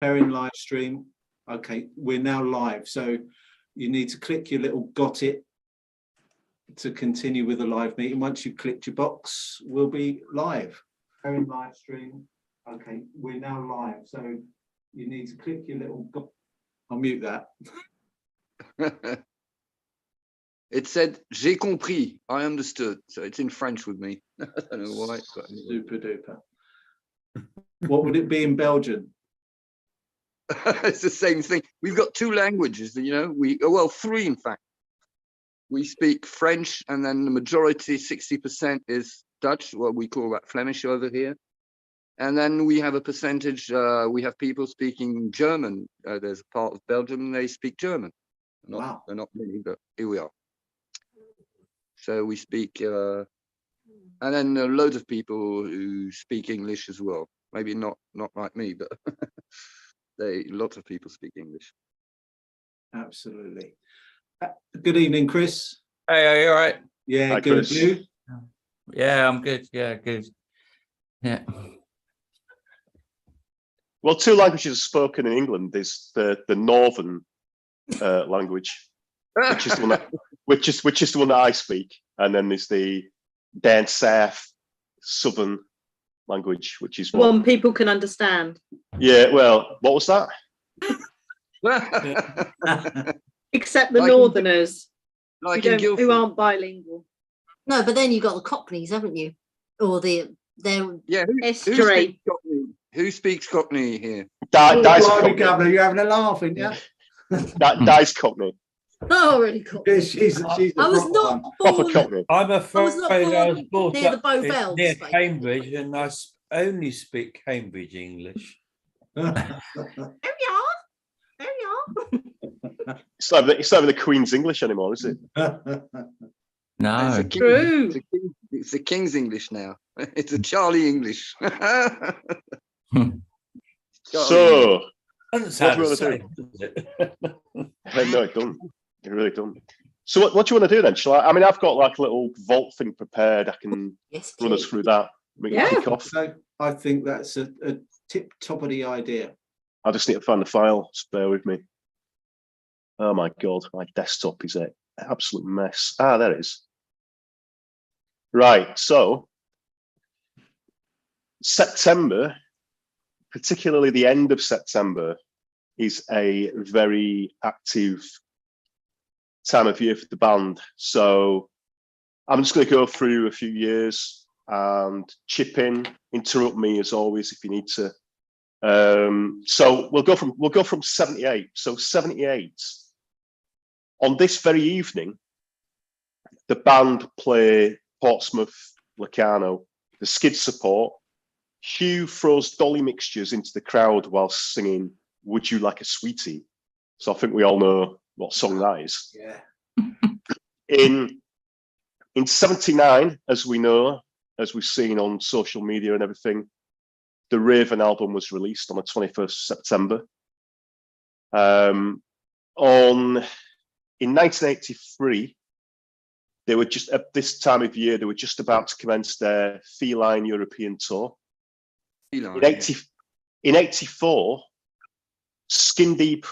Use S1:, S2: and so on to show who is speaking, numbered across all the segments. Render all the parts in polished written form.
S1: Pairing live stream. Okay, we're now live. So you need to click your little got it to continue with the live meeting. Once you've clicked your box, we'll be live. Pairing live stream. Okay, we're now live. So you need to click your little got. I'll mute that.
S2: It said, j'ai compris, I understood. So it's in French with me. I don't know why. But anyway.
S1: Super duper. What would it be in Belgian?
S2: It's the same thing. We've got two languages, you know, well, three, in fact. We speak French, and then the majority, 60% is Dutch, what we call that Flemish over here. And then we have a percentage, we have people speaking German. There's a part of Belgium, they speak German.
S1: Wow.
S2: They're not many, but here we are. So we speak, and then loads of people who speak English as well. Maybe not like me, but lots of people speak English.
S1: Absolutely. Good evening, Chris.
S3: Hey, are you all right?
S1: Yeah,
S4: Hi,
S1: good.
S4: Chris.
S1: You?
S3: Yeah, I'm good. Yeah, good. Yeah.
S4: Well, two languages spoken in England is the northern language, which is the one that, which is the one that I speak, and then there's the down south southern language, which is
S5: One people can understand.
S4: Yeah, well, what was that?
S5: Except the
S2: Like
S5: northerners
S2: Like
S5: who,
S2: in Guildford.
S5: who aren't bilingual.
S6: No, but then you've got the Cockneys, haven't you? Or they're
S2: Yeah,
S5: History.
S2: who speaks Cockney here?
S4: Dice
S1: Blimey,
S4: Cockney.
S1: Governor, you're having a laugh, aren't you?
S4: Dice Cockney.
S6: oh, really Cockney.
S1: She's the
S6: I was
S1: proper
S6: not
S1: one.
S4: Proper
S6: born
S4: Cockney.
S3: I'm
S6: I was not
S3: afraid I was
S6: born
S3: brought
S6: near the
S3: up
S6: Bow Bells,
S3: near
S6: basically.
S3: Cambridge, and I only speak Cambridge English.
S6: There we are. There we are.
S4: It's not even the Queen's English anymore, is it?
S3: No.
S2: It's
S5: True.
S2: it's the King's English now. It's a Charlie English.
S4: So,
S3: Doesn't sound
S4: What
S3: the
S4: do you
S3: same, does it?
S4: no, it don't. It really don't. So, what do you want to do then? Shall I mean, I've got like a little vault thing prepared. I can
S6: Yes,
S4: run us
S6: please.
S4: through that. We can
S5: Yeah.
S4: kick off.
S1: So I think that's a tip top of the idea.
S4: I just need to find the file. Just bear with me. Oh my God, my desktop is an absolute mess. Ah, there it is. Right, so September, particularly the end of September, is a very active time of year for the band. So I'm just going to go through a few years and chip in, interrupt me as always if you need to. So we'll go from 78. So 78. On this very evening, the band play Portsmouth Locarno. The skid support. Hugh throws dolly mixtures into the crowd while singing "Would You Like a Sweetie?" So I think we all know what song that is.
S1: Yeah.
S4: In 79, as we know, as we've seen on social media and everything, the Raven album was released on the 21st of September. In 1983, they were just at this time of year, they were just about to commence their Feline European tour. In 84, Skin Deep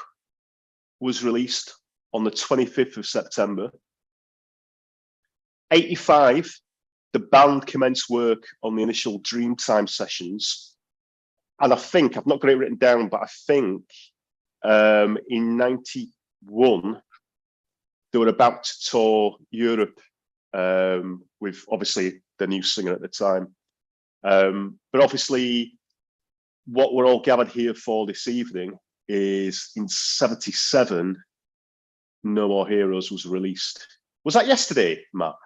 S4: was released on the 25th of September. 85, the band commenced work on the initial Dreamtime sessions. And I think, I've not got it written down, but I think in 91, they were about to tour Europe with obviously the new singer at the time. But obviously, what we're all gathered here for this evening is in 77, No More Heroes was released. Was that yesterday, Matt?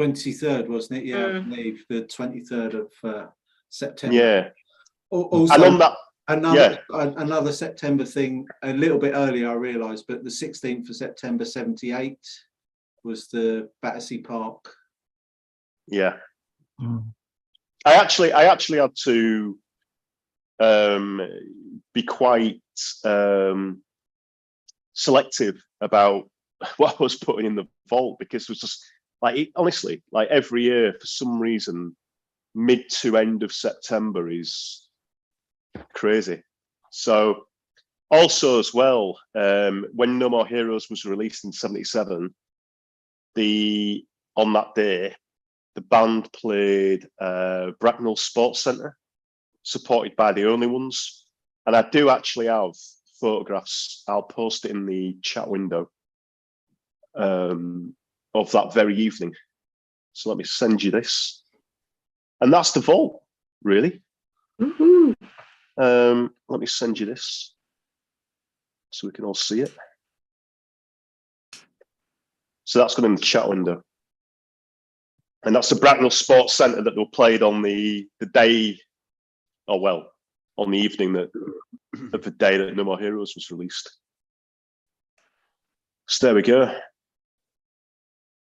S1: 23rd, wasn't it? Yeah, I believe the 23rd of September.
S4: Yeah.
S1: Also,
S4: and on that,
S1: another September thing, a little bit earlier, I realised, but the 16th of September 78 was the Battersea Park.
S4: Yeah. I actually had to be quite selective about what I was putting in the vault, because it was just like, honestly, like every year for some reason, mid to end of September is crazy. So Also, as well, when No More Heroes was released in '77, on that day, the band played Bracknell Sports Centre, supported by the Only Ones. And I do actually have photographs. I'll post it in the chat window of that very evening. So let me send you this. And that's the vault, really.
S5: Woohoo.
S4: Let me send you this so we can all see it. So that's going in the chat window. And that's the Bracknell Sports Centre that were played on the day, or well, on the evening of the day that No More Heroes was released. So there we go.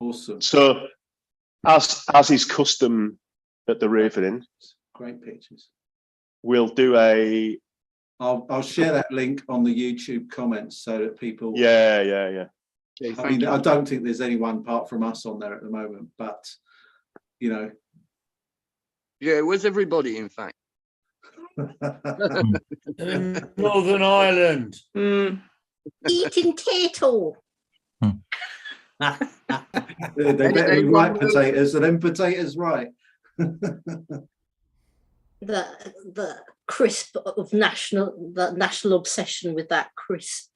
S1: Awesome.
S4: So as is custom at the Raven Inn,
S1: Great pictures.
S4: we'll do a
S1: I'll share that link on the YouTube comments so that people.
S4: yeah.
S2: Okay,
S1: I
S2: thank
S1: mean,
S2: you.
S1: I don't think there's anyone apart from us on there at the moment, but you know.
S2: Yeah, where's everybody, in fact?
S3: In Northern Ireland.
S5: Mm.
S6: Eating tato.
S1: They better be right potatoes, and them potatoes right.
S6: The crisp of the national obsession with that crisp.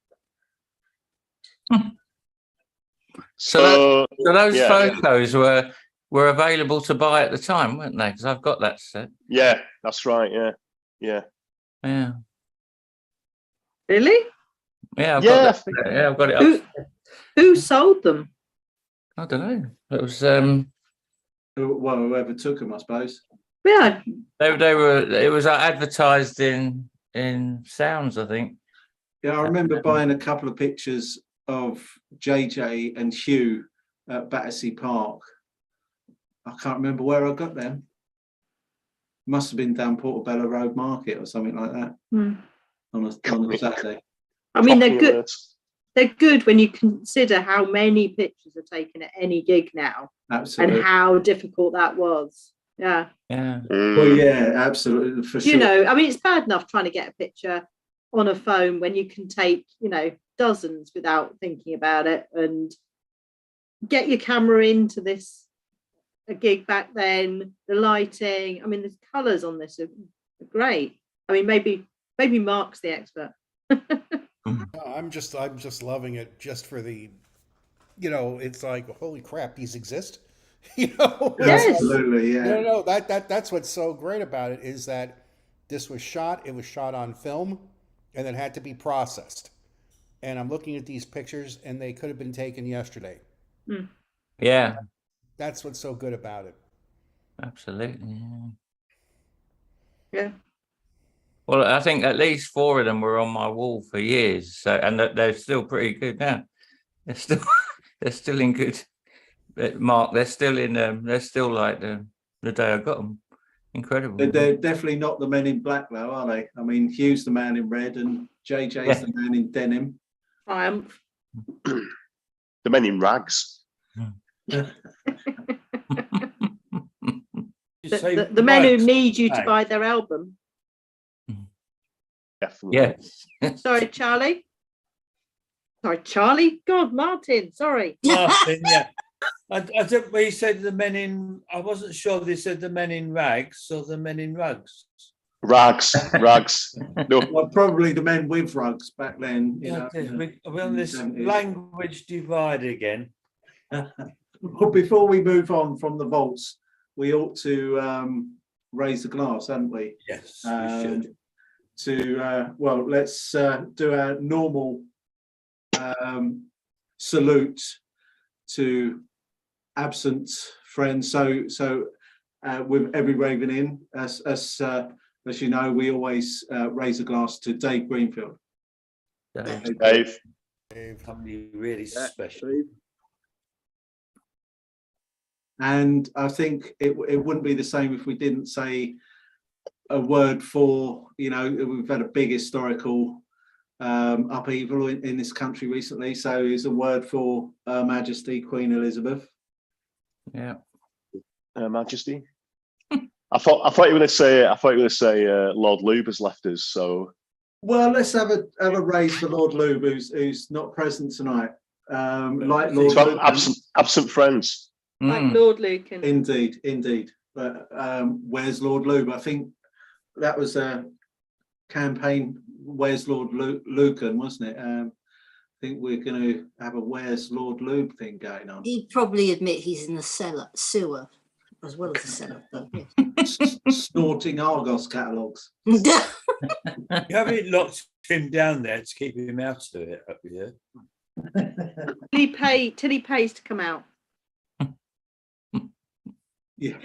S4: So
S3: So those
S4: yeah.
S3: photos were available to buy at the time, weren't they? Because I've got that set.
S4: Yeah, that's right. Yeah.
S3: Yeah.
S5: Really?
S3: Yeah, I've
S4: Yeah,
S3: got
S4: I
S3: that.
S4: think-
S3: Yeah, I've got it
S5: Who,
S3: up.
S5: who sold them?
S3: I don't know. It was
S1: Well, whoever took them, I suppose.
S5: Yeah.
S3: they were it was advertised in Sounds, I think.
S1: Yeah, I remember buying a couple of pictures of JJ and Hugh at Battersea Park. I can't remember where I got them. Must have been down Portobello Road Market or something like that
S5: Mm.
S1: on a Saturday.
S5: I mean, they're
S4: Coffee
S5: good.
S4: alerts.
S5: They're good when you consider how many pictures are taken at any gig now
S1: Absolutely.
S5: and how difficult that was. Yeah.
S3: Yeah.
S1: Well, yeah, absolutely, for sure.
S5: You know, I mean, it's bad enough trying to get a picture on a phone when you can take, dozens without thinking about it, and get your camera into a gig back then, the lighting. I mean, the colours on this are great. I mean, maybe Mark's the expert.
S7: I'm just loving it just for the, it's like, holy crap, these exist. It's
S5: Yes.
S7: like,
S1: Absolutely, yeah.
S7: no, that's what's so great about it is that it was shot on film and then had to be processed. And I'm looking at these pictures and they could have been taken yesterday.
S3: Yeah.
S7: That's what's so good about it.
S3: Absolutely. Yeah.
S5: Yeah.
S3: Well, I think at least 4 of them were on my wall for years. So, and they're still pretty good now. They're still in good. Mark, they're still in. They're still like the day I got them. Incredible.
S1: They're definitely not the Men in Black, though, are they? I mean, Hugh's the man in red, and JJ's the man in denim.
S5: Triumph.
S4: The Men in Rags.
S5: The men who need you to buy their album.
S4: Definitely.
S3: Yes.
S5: Sorry, Charlie. God, Martin. Sorry.
S3: Martin, yeah. I think we said the men in. I wasn't sure they said the men in rags or the men in rugs.
S4: Rags. No,
S1: Well, probably the men with rugs back then.
S3: Yeah,
S1: in the
S3: we're on this
S1: 70s.
S3: language divide again.
S1: Well, before we move on from the vaults, we ought to raise the glass, hadn't we?
S3: Yes, we should.
S1: Let's do our normal salute to absent friends. So with every Raven Inn, as you know, we always raise a glass to Dave Greenfield.
S4: Dave.
S3: Somebody really
S2: Yeah,
S3: special.
S2: Dave.
S1: And I think it wouldn't be the same if we didn't say a word for, we've had a big historical upheaval in this country recently. So it's a word for Her Majesty Queen Elizabeth.
S3: Yeah.
S4: Her Majesty. I thought you were going to say Lord Lube has left us, so
S1: Well, let's have a raise for Lord Lube, who's not present tonight. Like Lord
S4: So
S1: Lucan.
S4: absent friends.
S5: Like
S3: Mm.
S5: Lord Lucan.
S1: Indeed. But where's Lord Lube? I think that was a campaign. Where's Lord Lucan, wasn't it? I think we're going to have a Where's Lord Lube thing going on.
S6: He'd probably admit he's in the sewer as well as the cellar. Though,
S1: Snorting Argos catalogues.
S6: yes.
S8: You haven't locked him down there to keep him out of it up here.
S5: Till he pays to come out.
S1: Yeah,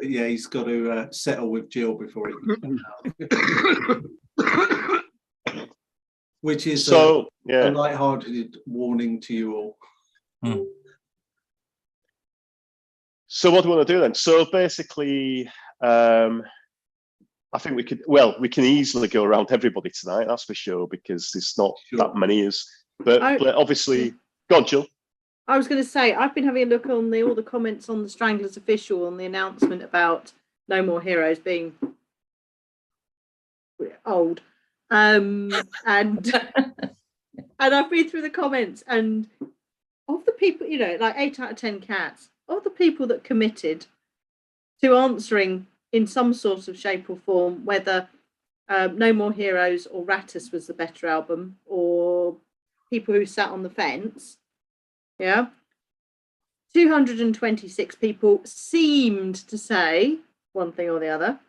S1: yeah. He's got to settle with Jill before he can come out. Which is
S4: So
S1: a
S4: yeah,
S1: light-hearted warning to you all.
S4: so what do we want to do then? So basically, I think we can easily go around everybody tonight, that's for sure, because there's not
S1: Sure.
S4: that many of us. But obviously, go on, Jill.
S5: I was going to say, I've been having a look on all the comments on the Stranglers official on the announcement about No More Heroes being old. And I've been through the comments, and of the people, like 8 out of 10 cats, of the people that committed to answering in some sort of shape or form whether No More Heroes or Rattus was the better album, or people who sat on the fence, 226 people seemed to say one thing or the other.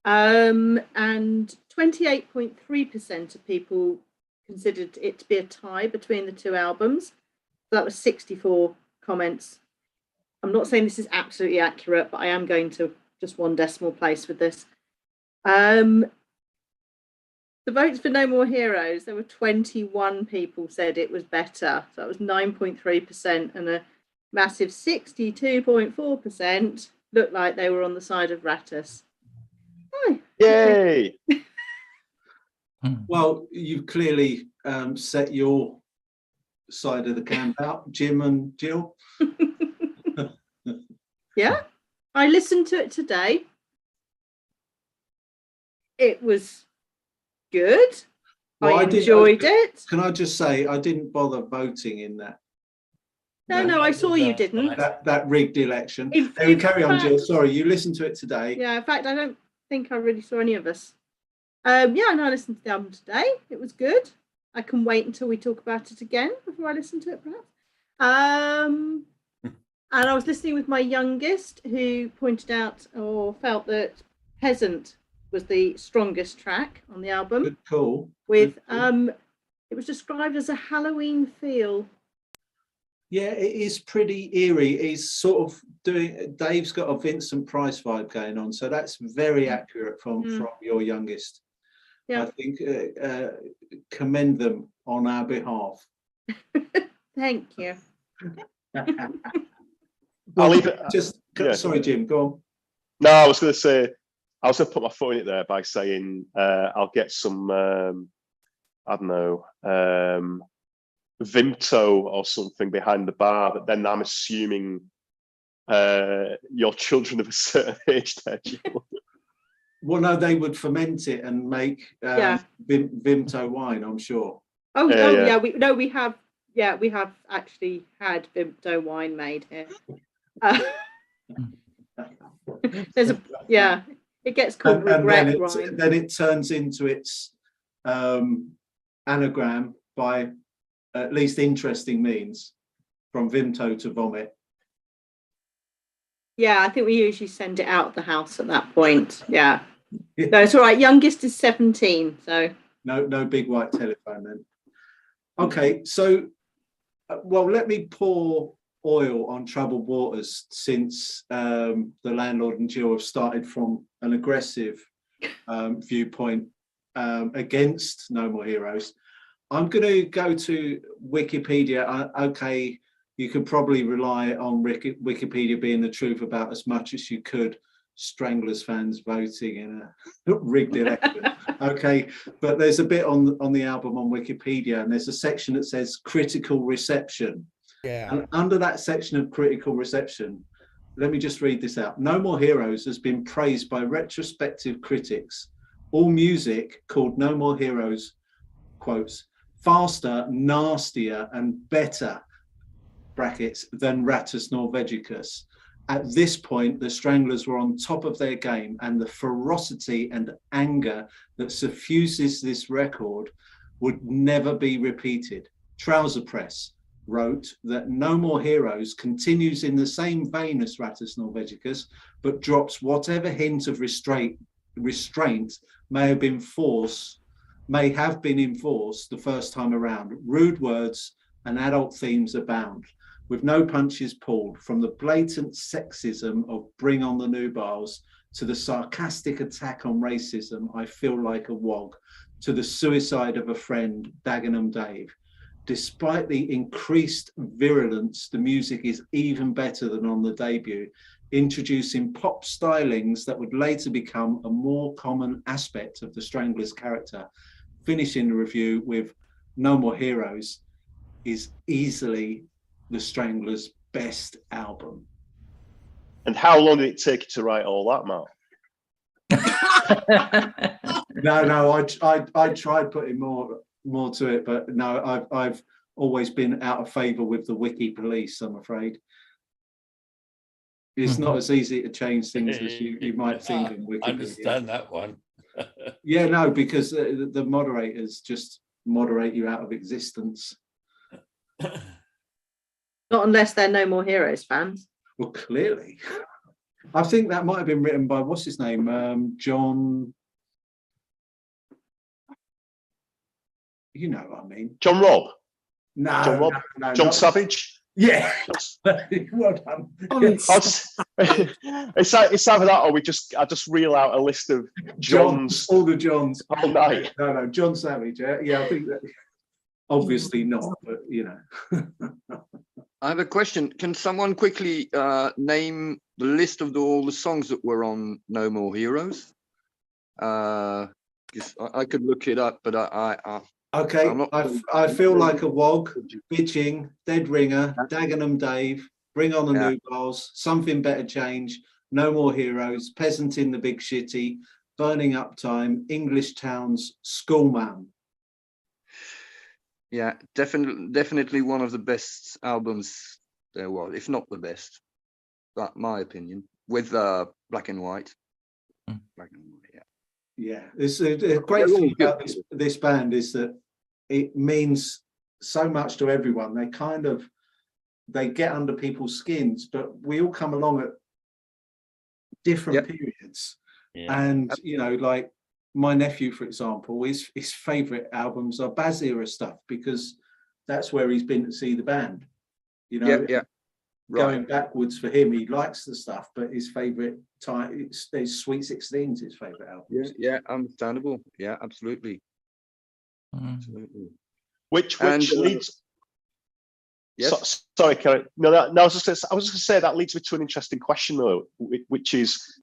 S5: And 28.3% of people considered it to be a tie between the two albums. So that was 64 comments. I'm not saying this is absolutely accurate, but I am going to just one decimal place with this. The votes for No More Heroes, there were 21 people said it was better. So that was 9.3%, and a massive 62.4% looked like they were on the side of Rattus. Oh.
S4: Yay!
S1: Well, you've clearly set your side of the camp out, Jim and Jill.
S5: Yeah, I listened to it today. It was good.
S1: Well,
S5: I enjoyed it.
S1: Can I just say, I didn't bother voting in that.
S5: No, I saw you didn't.
S1: That rigged election.
S5: In
S1: Carry on,
S5: fact-
S1: Jill. Sorry, you listened to it today.
S5: Yeah, in fact, I don't think I really saw any of us. Yeah, and I listened to the album today. It was good. I can wait until we talk about it again before I listen to it, perhaps. And I was listening with my youngest, who pointed out or felt that Peasant was the strongest track on the album.
S1: Good call.
S5: With
S1: Good call.
S5: it was described as a Halloween feel.
S1: Yeah, it is pretty eerie. He's sort of doing. Dave's got a Vincent Price vibe going on, so that's very accurate from your youngest.
S5: Yeah.
S1: I think commend them on our behalf.
S5: Thank you.
S4: I'll leave it. Yeah.
S1: Sorry, Jim. Go on.
S4: No, I was going to say, I was going to put my foot in it there by saying I'll get some, I don't know, Vimto or something behind the bar, but then I'm assuming your children of a certain age there, Jill.
S1: Well, no, they would ferment it and make Vimto wine, I'm sure.
S5: Yeah. We have actually had Vimto wine made here. It gets called regret wine.
S1: Then it turns into its anagram by at least interesting means, from Vimto to vomit.
S5: Yeah, I think we usually send it out of the house at that point. Yeah. No, it's all right. Youngest is 17, so
S1: no big white telephone then. Okay, so let me pour oil on troubled waters, since the landlord and Jill have started from an aggressive viewpoint against No More Heroes. I'm going to go to Wikipedia. Okay, you could probably rely on Wikipedia being the truth about as much as you could Stranglers fans voting in a rigged election. Okay, but there's a bit on the album on Wikipedia, and there's a section that says critical reception.
S7: Yeah.
S1: And under that section of critical reception, let me just read this out. No More Heroes has been praised by retrospective critics All music called No More Heroes, quotes, faster, nastier, and better, brackets, than Rattus Norvegicus. At this point, the Stranglers were on top of their game, and the ferocity and anger that suffuses this record would never be repeated. Trouser Press wrote that No More Heroes continues in the same vein as Rattus Norvegicus, but drops whatever hint of restraint may have been enforced the first time around. Rude words and adult themes abound, with no punches pulled, from the blatant sexism of Bring on the Nubiles to the sarcastic attack on racism, I Feel Like a Wog, to the suicide of a friend, Dagenham Dave. Despite the increased virulence, the music is even better than on the debut, introducing pop stylings that would later become a more common aspect of the Stranglers' character. Finishing the review with No More Heroes is easily the Stranglers' best album.
S4: And how long did it take you to write all that, Mark?
S1: No, I tried putting more to it, but no, I've always been out of favour with the wiki police, I'm afraid. It's not as easy to change things as you might think in Wikipedia.
S8: I understand that one.
S1: Yeah, no, because the moderators just moderate you out of existence.
S5: Not unless they're No More Heroes fans.
S1: Well, clearly. I think that might have been written by, what's his name? John. You know what I mean.
S4: John Robb?
S1: No.
S4: John Robb?
S1: No,
S4: John
S1: not-
S4: Savage?
S1: Yeah. Well done.
S4: It's either that or I just reel out a list of Johns
S1: all the Johns.
S4: all night.
S1: No, John Savage. Yeah, I think that. Obviously not, but you know.
S2: I have a question. Can someone quickly name the list of all the songs that were on No More Heroes? 'Cause I could look it up, but
S1: Okay,
S2: I'm not-
S1: I Feel Like a Wog, Bitching, Dead Ringer, Dagenham Dave, Bring on the
S2: Yeah.
S1: Nubiles, Something Better Change, No More Heroes, Peasant in the Big Shitty, Burning Up Time, English Towns, Schoolma'am.
S2: Yeah, definitely one of the best albums there was, if not the best. That's my opinion. With Black and White.
S3: Mm.
S2: Black and White, yeah.
S1: Yeah, it's a great
S2: They're all
S1: thing about
S2: good.
S1: this band is that it means so much to everyone. They get under people's skins, but we all come along at different periods.
S8: Yeah.
S1: And you know, like my nephew, for example, his favorite albums are Baz era stuff because that's where he's been to see the band. You know,
S2: Yeah. Right.
S1: going backwards for him, he likes the stuff, but his favorite time is Sweet 16's his favorite album.
S2: Yeah, understandable. Yeah, absolutely.
S3: Mm.
S2: Absolutely.
S4: Which
S2: And,
S4: leads.
S2: Yes.
S4: Sorry, Kerry. No, I was just going to say that leads me to an interesting question though, which is,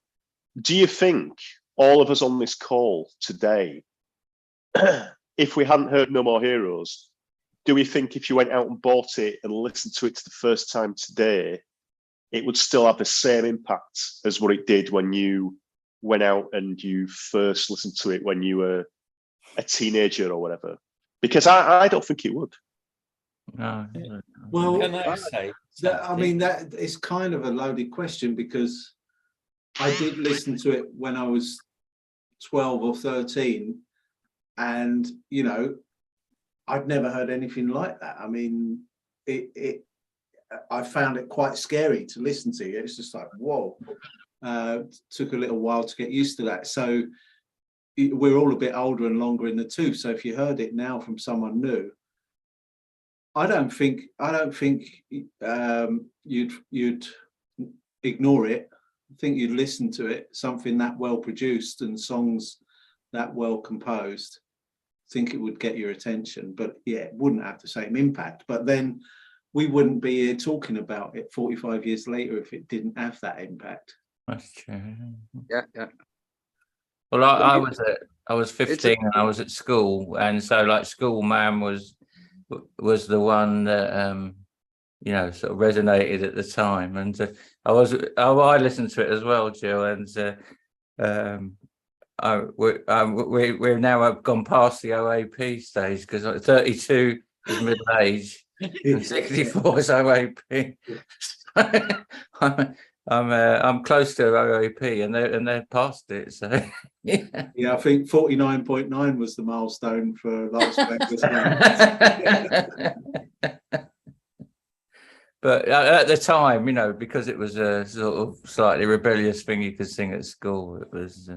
S4: do you think all of us on this call today, if we hadn't heard No More Heroes, do we think if you went out and bought it and listened to it the first time today, it would still have the same impact as what it did when you went out and you first listened to it when you were a teenager or whatever? Because I don't think it would.
S3: No.
S1: Well,
S8: Can I say?
S1: I mean, that is kind of a loaded question because I did listen to it when I was 12 or 13, and you know, I'd never heard anything like that. I mean, I found it quite scary to listen to. It's just like, whoa. Took a little while to get used to that. So we're all a bit older and longer in the tooth. So if you heard it now from someone new, I don't think you'd ignore it. I think you'd listen to it. Something that well produced and songs that well composed, I think it would get your attention. But yeah, it wouldn't have the same impact. But then we wouldn't be here talking about it 45 years later if it didn't have that impact.
S3: That's true.
S2: Yeah.
S3: Well, I was 15 and I was at school, and so like Schoolma'am was the one that you know, sort of resonated at the time, and I listened to it as well, Jill, and we're now have gone past the OAP stage because 32 is middle age and 64 is OAP. I'm close to OAP and they're past it. So yeah.
S1: Yeah, I think 49.9 was the milestone for Last Vegas.
S3: But at the time, because it was a sort of slightly rebellious thing you could sing at school, it was,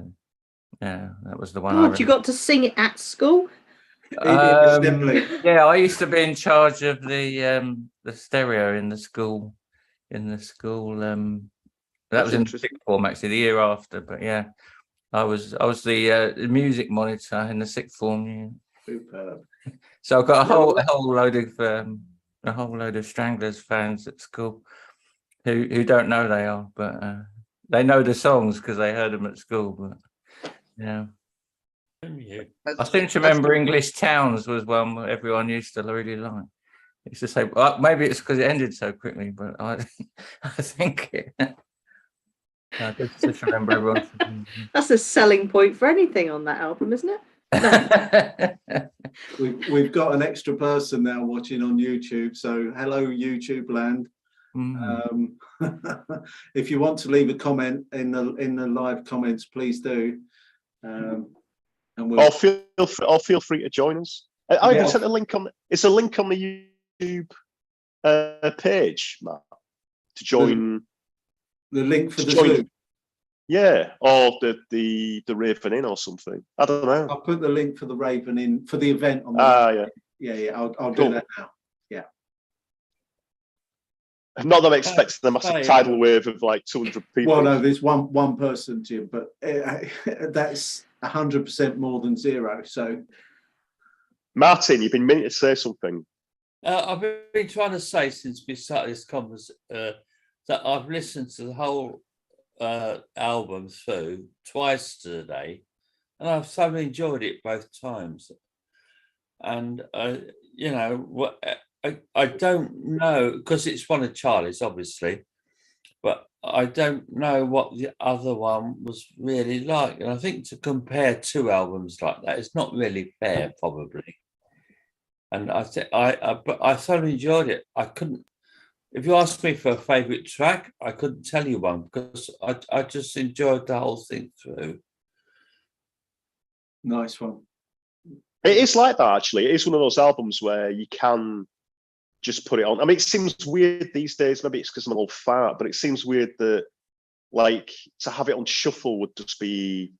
S3: yeah, that was the one.
S5: God, you got to sing it at school?
S1: Assembly.
S3: Yeah, I used to be in charge of the stereo in the school. That was in the sixth form actually, the year after. But yeah, I was the music monitor in the sixth form. Yeah.
S1: Superb.
S3: So I've got a whole load of Stranglers fans at school who don't know they are, but they know the songs because they heard them at school. But yeah, I seem to remember English Towns was one that everyone used to really like. Used to say, well, maybe it's because it ended so quickly, but I think I just remember everyone.
S5: That's a selling point for anything on that album, isn't it?
S1: We've got an extra person now watching on YouTube, so hello YouTube land. If you want to leave a comment in the live comments, please do. And
S4: I'll feel free to join us. I even sent a link on. It's a link on the YouTube page, Matt, to join.
S1: The link for the Zoom.
S4: Yeah, or the Raven Inn or something. I don't know.
S1: I'll put the link for the Raven Inn for the event on the yeah. I'll do that now. Yeah.
S4: Not that I'm expecting a massive tidal wave of like 200 people.
S1: Well, no, there's one person, Jim, but that's 100% more than zero. So,
S4: Martin, you've been meaning to say something.
S8: I've been trying to say since we started this conversation that I've listened to the whole album through twice today, and I've thoroughly enjoyed it both times. And I don't know, because it's one of Charlie's, obviously, but I don't know what the other one was really like. And I think to compare two albums like that, it's not really fair, probably. And I thoroughly enjoyed it. I couldn't. If you asked me for a favourite track, I couldn't tell you one because I just enjoyed the whole thing through.
S1: Nice one.
S4: It is like that, actually. It is one of those albums where you can just put it on. I mean, it seems weird these days. Maybe it's because I'm an old fart, but it seems weird that, like, to have it on shuffle would just be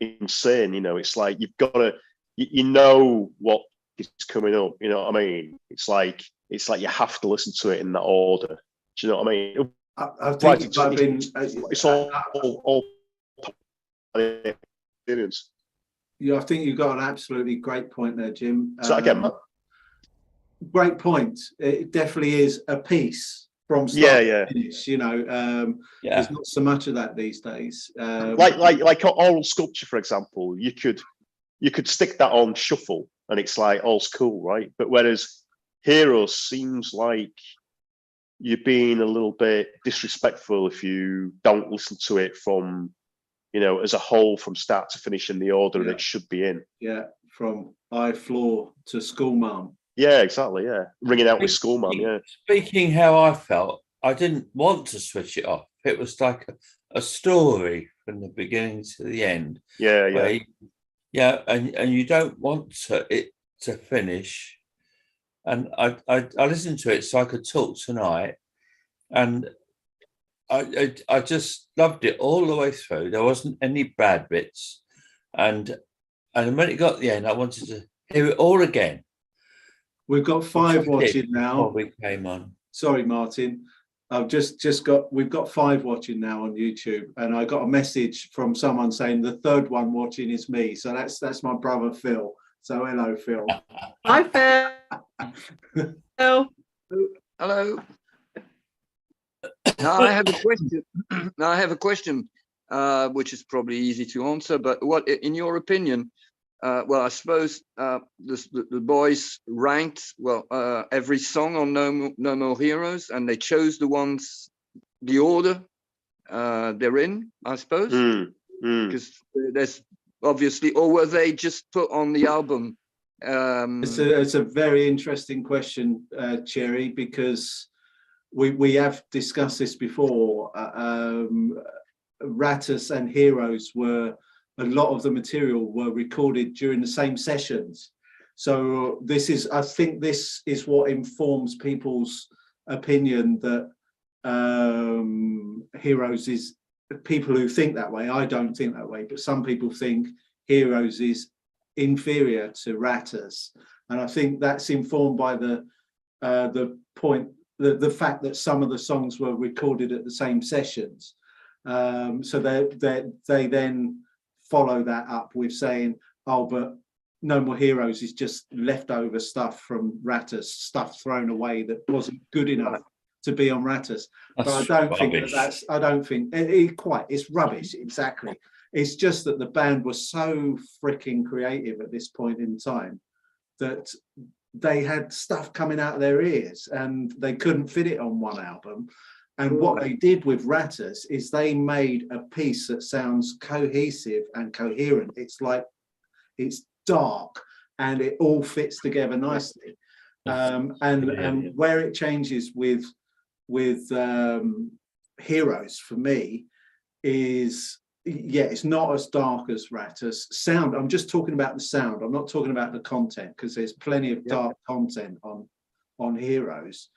S4: insane. It's like you've got to, you know what is coming up. You know what I mean? It's like you have to listen to it in that order. Do you know what I mean?
S1: I think
S4: it's all experience.
S1: Yeah, I think you've got an absolutely great point there, Jim.
S4: So again,
S1: great point. It definitely is a piece from start to finish. There's not so much of that these days.
S4: Like oral sculpture, for example, you could stick that on shuffle and it's like all's cool, right? But whereas Heroes seems like you're being a little bit disrespectful if you don't listen to it from, as a whole, from start to finish in the order that it should be in.
S1: Yeah, from Eye Floor to School Mum.
S4: Yeah, exactly. Yeah, ringing out with School Mum. Yeah.
S8: Speaking how I felt, I didn't want to switch it off. It was like a story from the beginning to the end.
S4: Yeah.
S8: And you don't want it to finish. And I listened to it so I could talk tonight, and I just loved it all the way through. There wasn't any bad bits, and when it got to the end, I wanted to hear it all again.
S1: We've got 5 watching now.
S8: Before we came on.
S1: Sorry, Martin. I've we've got 5 watching now on YouTube, and I got a message from someone saying the third one watching is me. So that's my brother Phil. So hello, Phil.
S5: Hi, Phil. Phil.
S2: Hello. Now I have a question. Which is probably easy to answer. But what, in your opinion, I suppose the boys ranked every song on No More Heroes, and they chose the order they're in, I suppose, because there's obviously, or were they just put on the album?
S1: It's a very interesting question, Cherry, because we have discussed this before. Rattus and Heroes were, a lot of the material were recorded during the same sessions. So I think this is what informs people's opinion that Heroes is, people who think that way. I don't think that way, but some people think Heroes is inferior to Rattus, and I think that's informed by the fact that some of the songs were recorded at the same sessions. So they then follow that up with saying, oh, but No More Heroes is just leftover stuff from Rattus, stuff thrown away that wasn't good enough to be on Rattus. But I don't think I don't think it's rubbish, exactly. It's just that the band was so freaking creative at this point in time that they had stuff coming out of their ears and they couldn't fit it on one album. And what they did with Rattus is they made a piece that sounds cohesive and coherent. It's like, it's dark and it all fits together nicely. And where it changes with Heroes for me is, yeah, it's not as dark as Rattus. Sound, I'm just talking about the sound. I'm not talking about the content, because there's plenty of dark content on Heroes.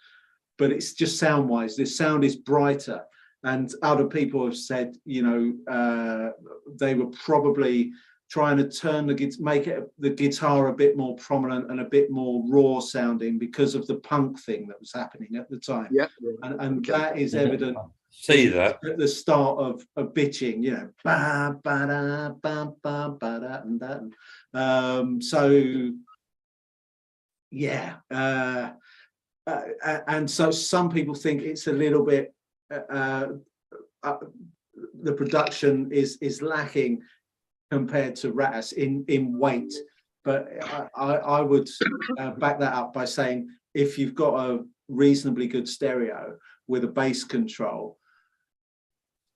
S1: But it's just sound wise, the sound is brighter. And other people have said, you know, they were probably trying to turn the guitar a bit more prominent and a bit more raw sounding because of the punk thing that was happening at the time.
S2: Yeah.
S1: And that is evident.
S8: See that
S1: At the start of bitching, you know, ba ba da ba ba ba da and that. So yeah. And so some people think it's a little bit the production is lacking compared to Rattus in weight, but I would back that up by saying if you've got a reasonably good stereo with a bass control,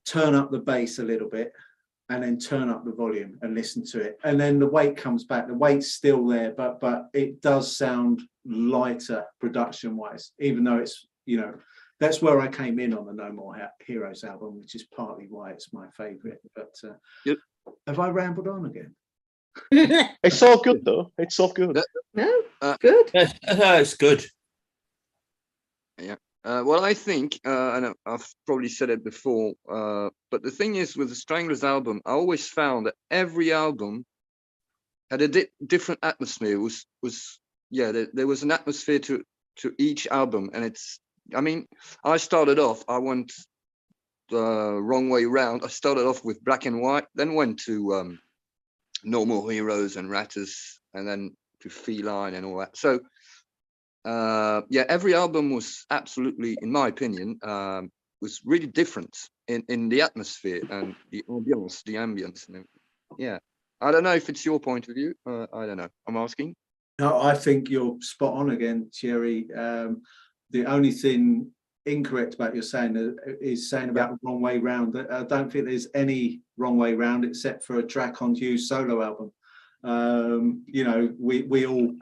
S1: turn up the bass a little bit and then turn up the volume and listen to it, and then the weight comes back. The weight's still there, but it does sound lighter production wise, even though it's, you know, that's where I came in on the No More Heroes album, which is partly why it's my favorite. But have I rambled on again?
S4: It's all good though. It's all good.
S5: No, good.
S8: no, it's good.
S2: Well, I think, and I've probably said it before, but the thing is with the Stranglers album, I always found that every album had a different atmosphere. There was an atmosphere to each album, and I mean, I started off, I went the wrong way round. I started off with Black and White, then went to No More Heroes and Rattus, and then to Feline and all that. So every album was absolutely, in my opinion, was really different in the atmosphere and the ambience. And yeah, I don't know if it's your point of view. I don't know. I'm asking.
S1: No, I think you're spot on again, Thierry. The only thing incorrect about your saying is saying about the wrong way round. I don't think there's any wrong way round except for a track on Hugh's solo album. You know, we all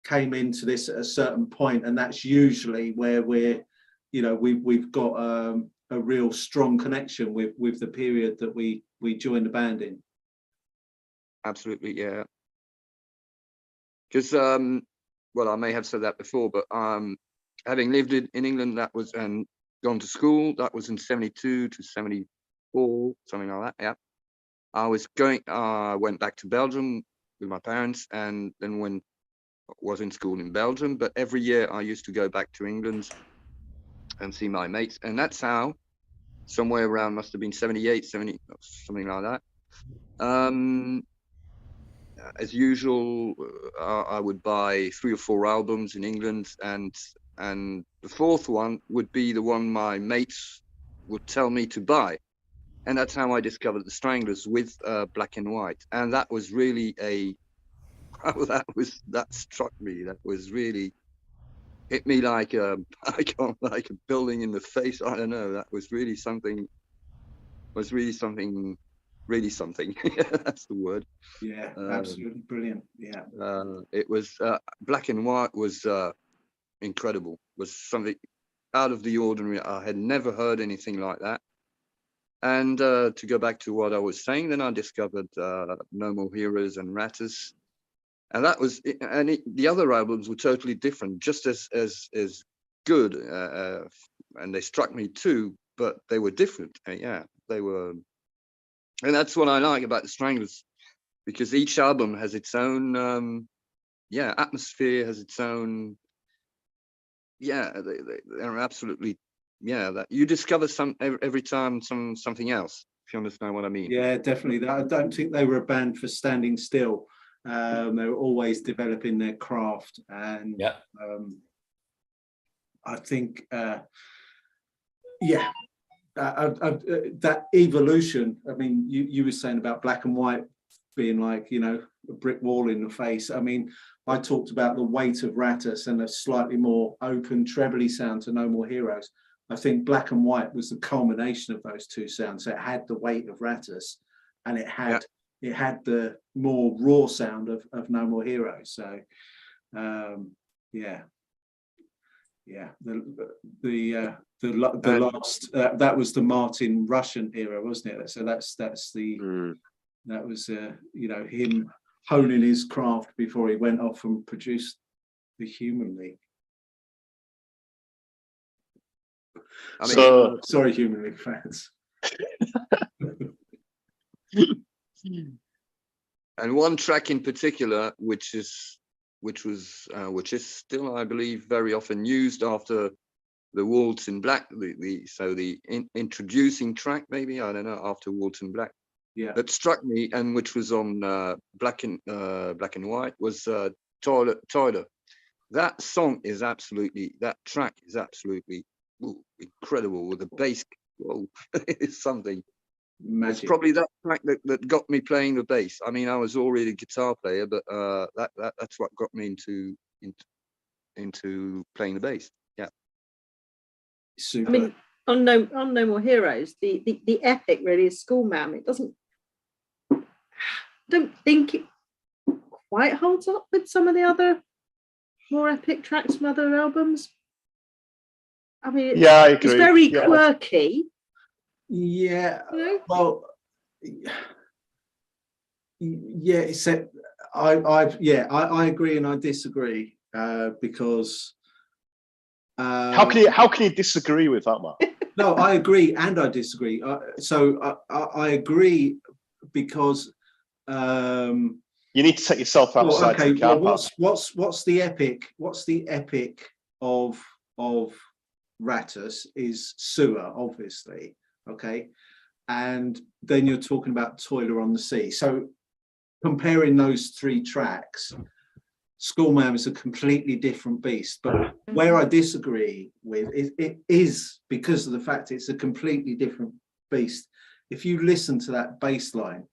S1: came into this at a certain point, and that's usually where we've got a real strong connection with the period that we joined the band in.
S2: Absolutely, yeah. Because well, I may have said that before, but having lived in England, that was, and gone to school, that was in 72 to 74, something like that. Yeah, I went back to Belgium with my parents, and then was in school in Belgium, but every year I used to go back to England and see my mates, and that's how, somewhere around, must have been 78, 70, something like that. As usual, I would buy 3 or 4 albums in England, and the fourth one would be the one my mates would tell me to buy, and that's how I discovered the Stranglers with Black and White, and that was really that struck me. That was really hit me like a building in the face. I don't know. That was really something. really something. That's the word.
S1: Yeah,
S2: Um,
S1: absolutely brilliant. Yeah.
S2: It was Black and White was incredible. Was something out of the ordinary. I had never heard anything like that. And to go back to what I was saying, then I discovered No More Heroes and Rattus, and that was the other albums were totally different, just as good, and they struck me too, but they were different. Yeah, they were, and that's what I like about the Stranglers, because each album has its own atmosphere, has its own, they're absolutely, that you discover every time something else, if you understand what I mean.
S1: Yeah, definitely. I don't think they were a band for standing still. They were always developing their craft, and
S8: Yeah.
S1: I think, that evolution. I mean, you were saying about Black and White being like, a brick wall in the face. I mean, I talked about the weight of Rattus and a slightly more open trebly sound to No More Heroes. I think Black and White was the culmination of those two sounds. So it had the weight of Rattus, and it had the more raw sound of No More Heroes. So, the last that was the Martin Russian era, wasn't it? So that's the that was him honing his craft before he went off and produced the Human League.
S2: I mean,
S4: So
S1: Sorry, Human League fans.
S2: and one track in particular, which is still, I believe, very often used after the Waltz in Black, the introducing track, maybe, I don't know, after Waltz in Black, that struck me, and which was on Black and White, was Toiler. That song is absolutely, that track is absolutely incredible, with the bass. Whoa, it's something.
S1: Magic.
S2: It's probably that track that got me playing the bass. I mean, I was already a guitar player, but that's what got me into playing the bass. Yeah.
S1: Super.
S5: I mean, on No More Heroes, the epic really is Schoolma'am. It doesn't. Don't think it quite holds up with some of the other more epic tracks from other albums. I mean,
S4: yeah, I agree.
S5: it's very
S4: Yeah.
S5: quirky.
S1: Yeah.
S5: You know?
S1: Well, yeah. Except I agree and I disagree because.
S4: How can you disagree with that, Mark?
S1: No, I agree and I disagree. I agree because.
S4: You need to take yourself outside the car park.
S1: What's the epic? What's the epic of Rattus is Sewer, obviously. Okay, and then you're talking about Toiler on the Sea. So comparing those three tracks, Schoolma'am is a completely different beast. But where I disagree with it is because of the fact it's a completely different beast. If you listen to that bass line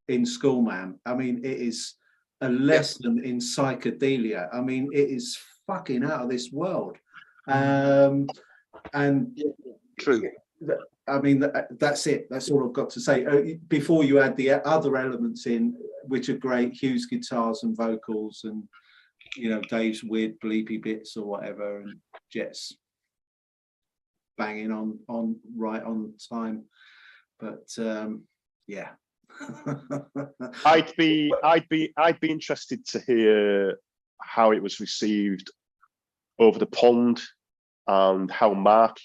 S1: in Schoolma'am, I mean, it is a lesson in psychedelia. I mean, it is fucking out of this world. And
S2: True.
S1: I mean, that's it. That's all I've got to say. Before you add the other elements in, which are great, Hugh's guitars and vocals, and Dave's weird bleepy bits or whatever, and Jet's banging on right on time. But yeah.
S4: I'd be interested to hear how it was received over the pond and how Mark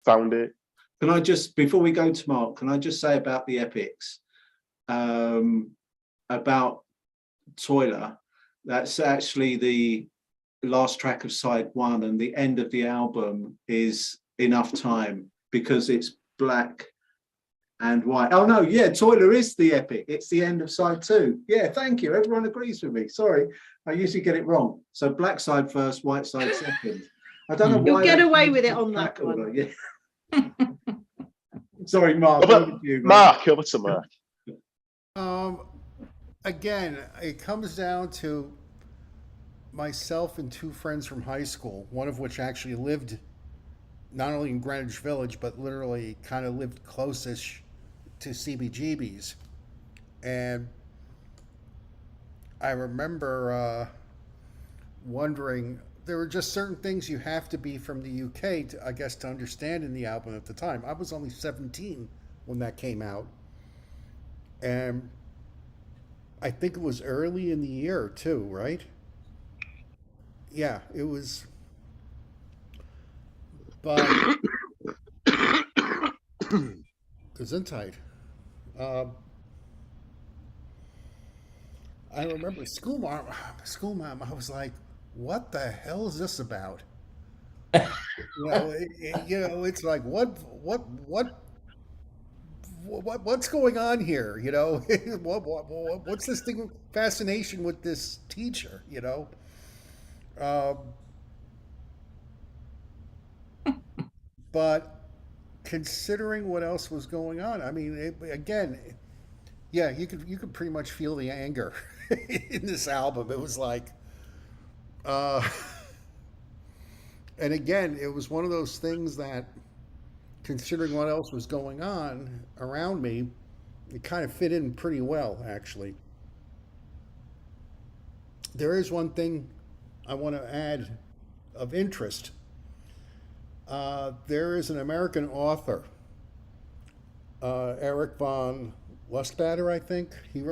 S4: found it.
S1: Can I just, before we go to Mark, can I just say about the epics, about Toiler? That's actually the last track of side one, and the end of the album is Enough Time, because it's Black and White. Oh no, yeah, Toiler is the epic. It's the end of side two. Yeah, thank you. Everyone agrees with me. Sorry, I usually get it wrong. So Black side first, White side second. I don't know why.
S5: You'll get away with it on that
S1: track order.
S5: one.
S1: Yeah. Sorry, Mark.
S4: Over
S1: Over to you,
S4: to Mark.
S7: Again, it comes down to myself and two friends from high school, one of which actually lived not only in Greenwich Village, but literally kind of lived closest to CBGB's. And I remember wondering, there were just certain things you have to be from the UK, to, I guess, to understand in the album at the time. I was only 17 when that came out. And I think it was early in the year too, right? Yeah, it was. But Gesundheit. I remember school mom. I was like, "What the hell is this about?" It's like, what's going on here? What's this thing fascination with this teacher? Um, but considering what else was going on, I mean, again, yeah, you could pretty much feel the anger in this album. It was like, uh, and again, it was one of those things that, considering what else was going on around me, it kind of fit in pretty well, actually. There is one thing I want to add of interest. There is an American author, Eric von Lustbader, I think. He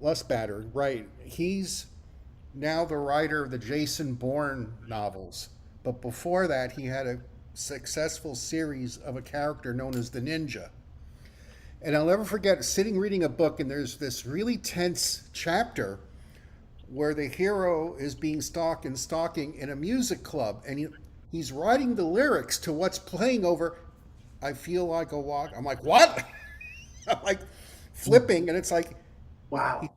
S7: Lustbader, right? He's now the writer of the Jason Bourne novels, but before that, he had a successful series of a character known as the Ninja. And I'll never forget sitting reading a book, and there's this really tense chapter where the hero is being stalked and stalking in a music club, and he's writing the lyrics to what's playing over "I Feel Like a Walk." I'm like, what? I'm like flipping, and it's like,
S1: Wow.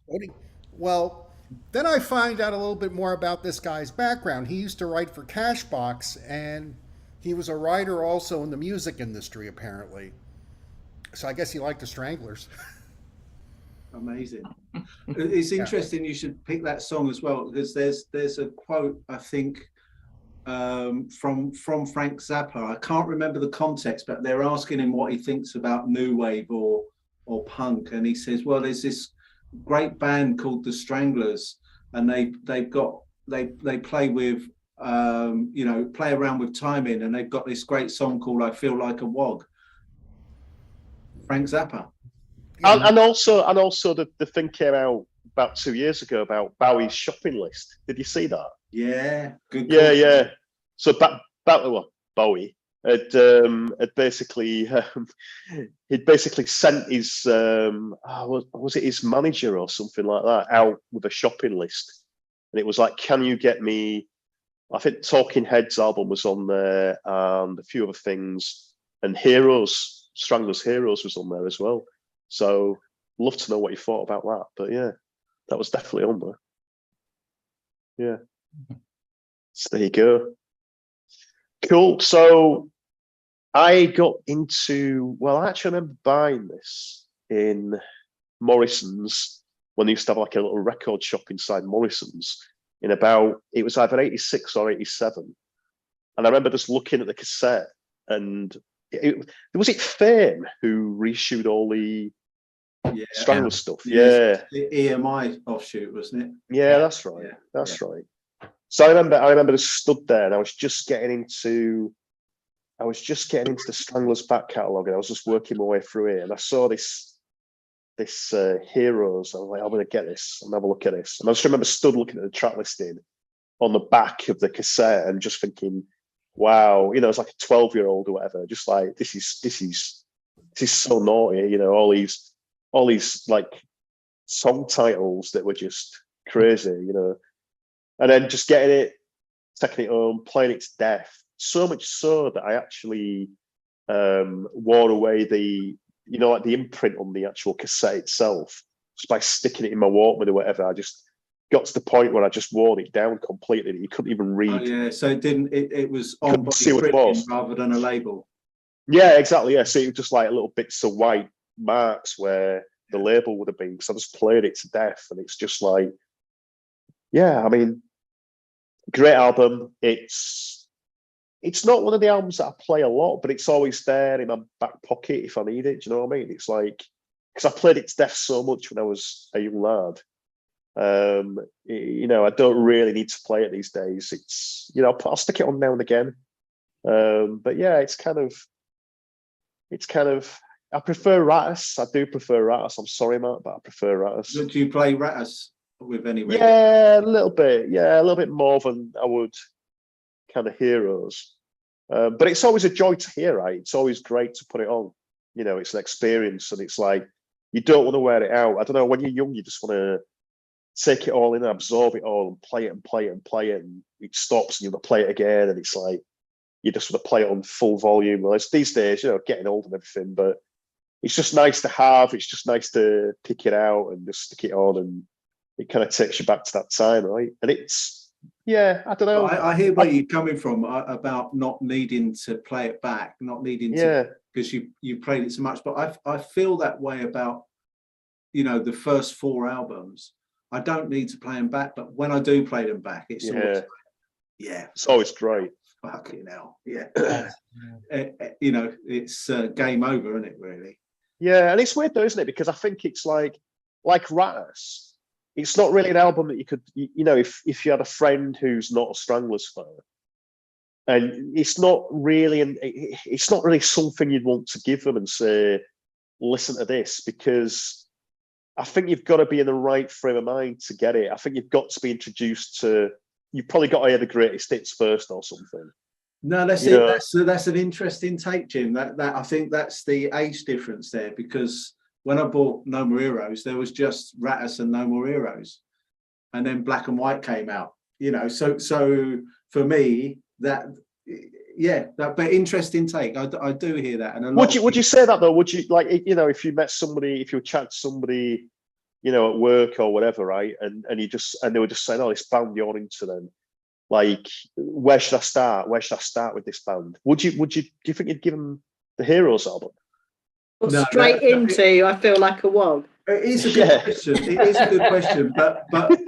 S7: well, then I find out a little bit more about this guy's background. He used to write for Cashbox, and he was a writer also in the music industry, apparently. So I guess he liked the Stranglers.
S1: Amazing. It's interesting you should pick that song as well, because there's a quote, I think, from Frank Zappa. I can't remember the context, but they're asking him what he thinks about new wave or punk, and he says, well, there's this great band called the Stranglers, and they play with play around with timing, and they've got this great song called "I Feel Like a Wog." Frank Zappa.
S4: And also the thing came out about 2 years ago about Bowie's shopping list. Did you see that?
S1: Yeah, good.
S4: Yeah. So Bowie had basically he'd basically sent his was it his manager or something like that out with a shopping list, and it was like, can you get me? I think Talking Heads album was on there, and a few other things, and Stranglers Heroes was on there as well. So love to know what you thought about that. But yeah, that was definitely on there. Yeah. So there you go. Cool. So I got into, I actually remember buying this in Morrison's when they used to have like a little record shop inside Morrison's it was either 86 or 87. And I remember just looking at the cassette, and was it Fame who reissued all the Strangler stuff? Yeah.
S1: The EMI offshoot, wasn't it?
S4: Yeah, that's right.
S1: Yeah.
S4: That's right. So I remember just stood there, and I was just getting into the Stranglers back catalogue, and I was just working my way through it, and I saw this Heroes. I was like, I'm gonna get this and have a look at this. And I just remember stood looking at the track listing on the back of the cassette and just thinking, wow, it's like a 12-year-old or whatever, just like this is so naughty, all these like song titles that were just crazy, and then just getting it, taking it home, playing it to death, so much so that I actually wore away the imprint on the actual cassette itself just by sticking it in my Walkman or whatever. I just got to the point where I just wore it down completely that you couldn't even read.
S1: Oh, yeah, so it was on body
S4: see what it was
S1: rather than a label.
S4: Yeah, exactly. Yeah, so it was just like little bits of white marks where the label would have been, because I just played it to death, and it's just like, yeah, I mean, great album. It's not one of the albums that I play a lot, but it's always there in my back pocket if I need it. Do you know what I mean? It's like because I played it to death so much when I was a young lad. You know, I don't really need to play it these days. It's, you know, I'll stick it on now and again. But yeah, it's kind of, I prefer Ratus. I do prefer Ratus. I'm sorry, Matt, but I prefer Ratus.
S1: Do you play Ratus with any?
S4: Yeah, a little bit. Yeah, a little bit more than I would kind of Heroes. But it's always a joy to hear, right? It's always great to put it on. You know, it's an experience, and it's like, you don't want to wear it out. I don't know, when you're young, you just want to take it all in and absorb it all and play it and play it and play it, and it stops and you want to play it again, and it's like, you just want to play it on full volume. Well, it's these days, you know, getting old and everything, but it's just nice to have. It's just nice to pick it out and just stick it on, and it kind of takes you back to that time, right? And it's, yeah, I don't know.
S1: I hear where you're coming from about not needing to play it back, not needing to, because you played it so much. But I feel that way about, you know, the first 4 albums. I don't need to play them back, but when I do play them back, it's always,
S4: it's always great.
S1: Fucking hell, yeah. You know, it's game over, isn't it? Really.
S4: Yeah, and it's weird though, isn't it? Because I think it's like Ratus. It's not really an album that you could, you know, if you had a friend who's not a Stranglers fan, and it's not really something you'd want to give them and say, listen to this, because I think you've got to be in the right frame of mind to get it. I think you've got to be introduced to, you've probably got to hear the greatest hits first or something.
S1: No, that's it. That's an interesting take, Jim. That I think that's the age difference there, because when I bought No More Heroes, there was just Ratus and No More Heroes, and then Black and White came out. You know, so for me, that but interesting take. I do hear that. And
S4: would you say that though? Would you, like, you know, if you met somebody, if you chat to somebody, you know, at work or whatever, right, and they were just saying, oh, this band you're into, then, like, where should I start? Where should I start with this band? Do you think you'd give them the Heroes album?
S5: Or straight into I Feel Like a Wog?
S1: It is a good question. It is a good question. But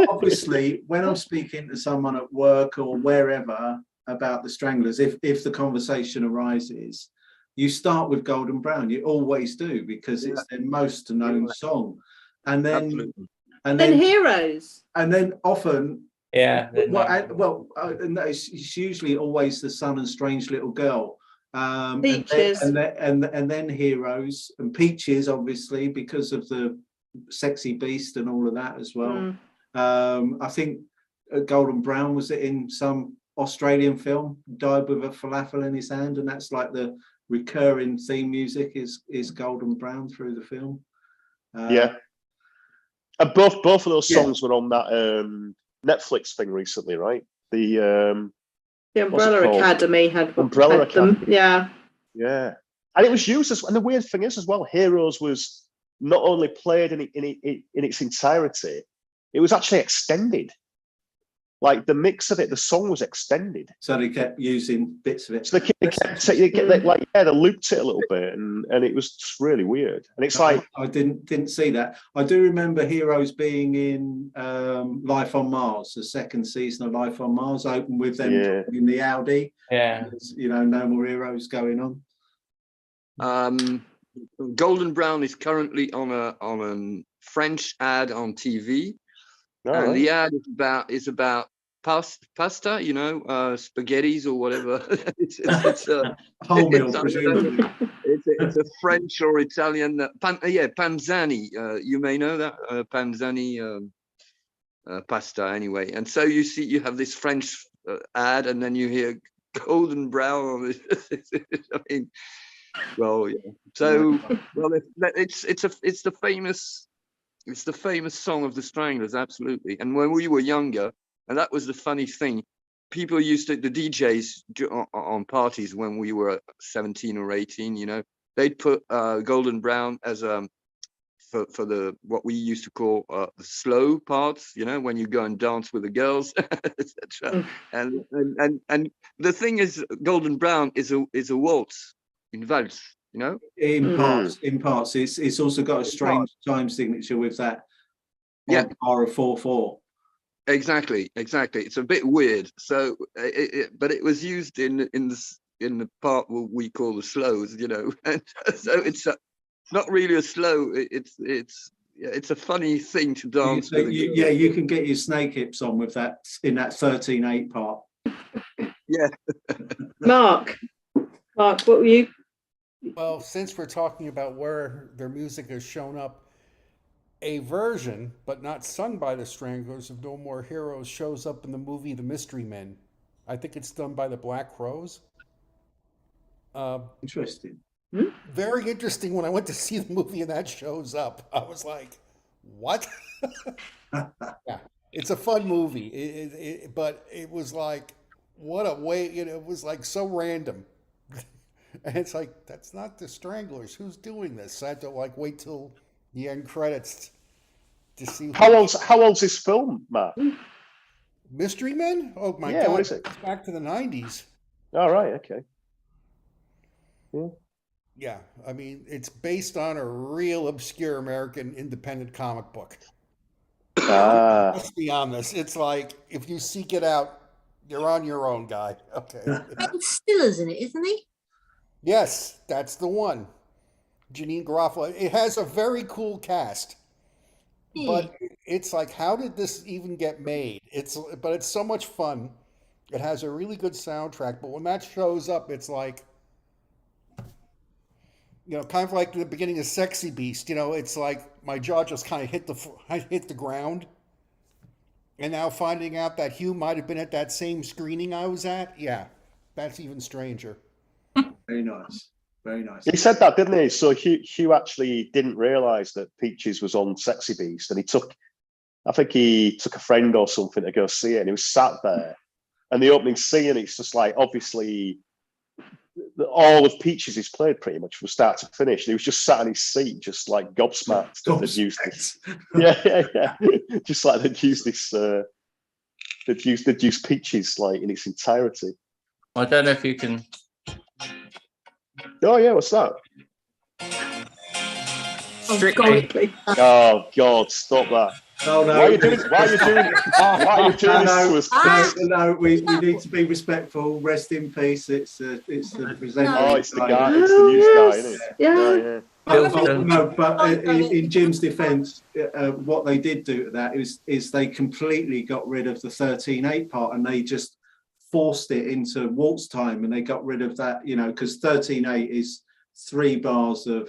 S1: obviously, when I'm speaking to someone at work or wherever about the Stranglers, if the conversation arises, you start with Golden Brown. You always do, because it's their most known song. And then
S5: Heroes.
S1: And then often,
S3: it's
S1: usually always The Sun and Strange Little Girl.
S5: Peaches.
S1: And then Heroes and Peaches, obviously, because of the Sexy Beast and all of that as well. I think Golden Brown, was it in some Australian film, died with a falafel in his hand, and that's like the recurring theme music is Golden Brown through the film.
S4: And both of those songs were on that Netflix thing recently, right? The
S5: Umbrella Academy had
S4: Umbrella Academy.
S5: Them. Yeah.
S4: And it was used and the weird thing is as well, Heroes was not only played in its entirety, it was actually extended. Like, the mix of it, the song was extended.
S1: So they kept using bits of it.
S4: So they looped it a little bit, and it was just really weird. And it's like,
S1: I didn't see that. I do remember Heroes being in Life on Mars, the second season of Life on Mars, opened with them in the Audi.
S3: Yeah.
S1: You know, No More Heroes going
S2: on. Golden Brown is currently on a French ad on TV. And the ad is about pasta, you know, spaghettis or whatever. it's
S1: wholemeal, presumably.
S2: It's a French or Italian panzani. You may know that panzani pasta anyway. And so you have this French ad, and then you hear Golden Brown on it. I mean, well, yeah. So, well, it's the famous song of the Stranglers, absolutely. And when we were younger, and that was the funny thing, people the DJs on parties when we were 17 or 18, you know, they'd put Golden Brown as for the what we used to call the slow parts, you know, when you go and dance with the girls, etc. And the thing is, Golden Brown is a waltz in valse. You know,
S1: in parts, it's also got a strange time signature with that. Bar of 4/4.
S2: Exactly. It's a bit weird. So, but it was used in the part what we call the slows. You know, and so not really a slow. It's a funny thing to dance with.
S1: You can get your snake hips on with that in that 13/8 part.
S2: Yeah.
S5: Mark, what were you?
S7: Well, since we're talking about where their music has shown up, a version, but not sung by the Stranglers, of No More Heroes shows up in the movie The Mystery Men. I think it's done by the Black Crowes.
S1: Interesting.
S7: Very interesting. When I went to see the movie and that shows up, I was like, what? Yeah, it's a fun movie, but it was like, what a way, it was like so random. And it's like, that's not the Stranglers. Who's doing this? I had to like wait till the end credits to see.
S4: How old's this film, Matt?
S7: Mystery Men? Oh my
S4: Yeah,
S7: God.
S4: what is it?
S7: It's back to the 90s.
S4: All right, okay.
S7: Yeah, I mean, it's based on a real obscure American independent comic book.
S4: Ah,
S7: Let's be honest. It's like, if you seek it out, you're on your own, guy. Okay.
S6: Ben Stiller's in it, isn't he?
S7: Yes, that's the one. Janine Garofalo. It has a very cool cast, but it's like, how did this even get made? But it's so much fun. It has a really good soundtrack, but when that shows up, it's like, kind of like the beginning of Sexy Beast. It's like my jaw just kind of hit the ground. And now finding out that Hugh might have been at that same screening I was at, yeah, that's even stranger.
S1: Very nice. Very nice.
S4: he said that, didn't he? So Hugh actually didn't realise that Peaches was on Sexy Beast, and I think he took a friend or something to go see it, and he was sat there. And the opening scene, it's just like, obviously, all of Peaches is played pretty much from start to finish. And he was just sat in his seat, just like gobsmacked. That they'd used this. Yeah. Just like they'd used this. They'd used Peaches like in its entirety.
S3: I don't know if you can.
S4: Oh yeah, what's that?
S3: Strictly.
S4: Oh God, stop that!
S1: Oh no!
S4: Why are you doing this to us?
S1: No, we need to be respectful. Rest in peace. It's the presenter.
S4: Oh, it's the guy. It's the news guy, isn't it?
S5: Yeah.
S4: Oh, yeah.
S1: But in Jim's defence, what they did do to that is they completely got rid of the 13/8 part, and they just forced it into waltz time, and they got rid of that, because 13/8 is 3 bars of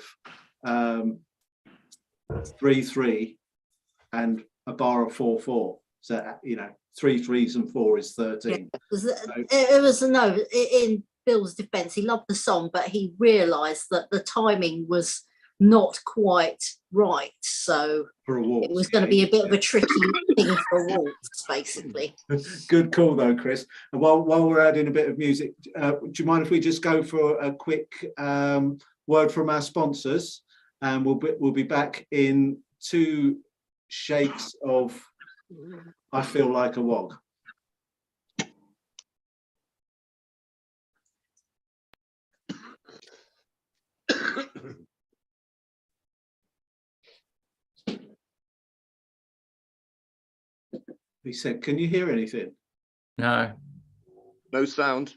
S1: 3/3 and a bar of 4/4. So 3 3s and 4 is 13.
S6: It was in Bill's defence, he loved the song, but he realised that the timing was not quite right, so
S1: For a waltz,
S6: it was going to be a bit of a tricky thing for a waltz, basically.
S1: Good call though, Chris. And while we're adding a bit of music, do you mind if we just go for a quick word from our sponsors, and we'll be back in 2 shakes of I Feel Like a Wog. He said, can you hear anything?
S3: No.
S2: No sound.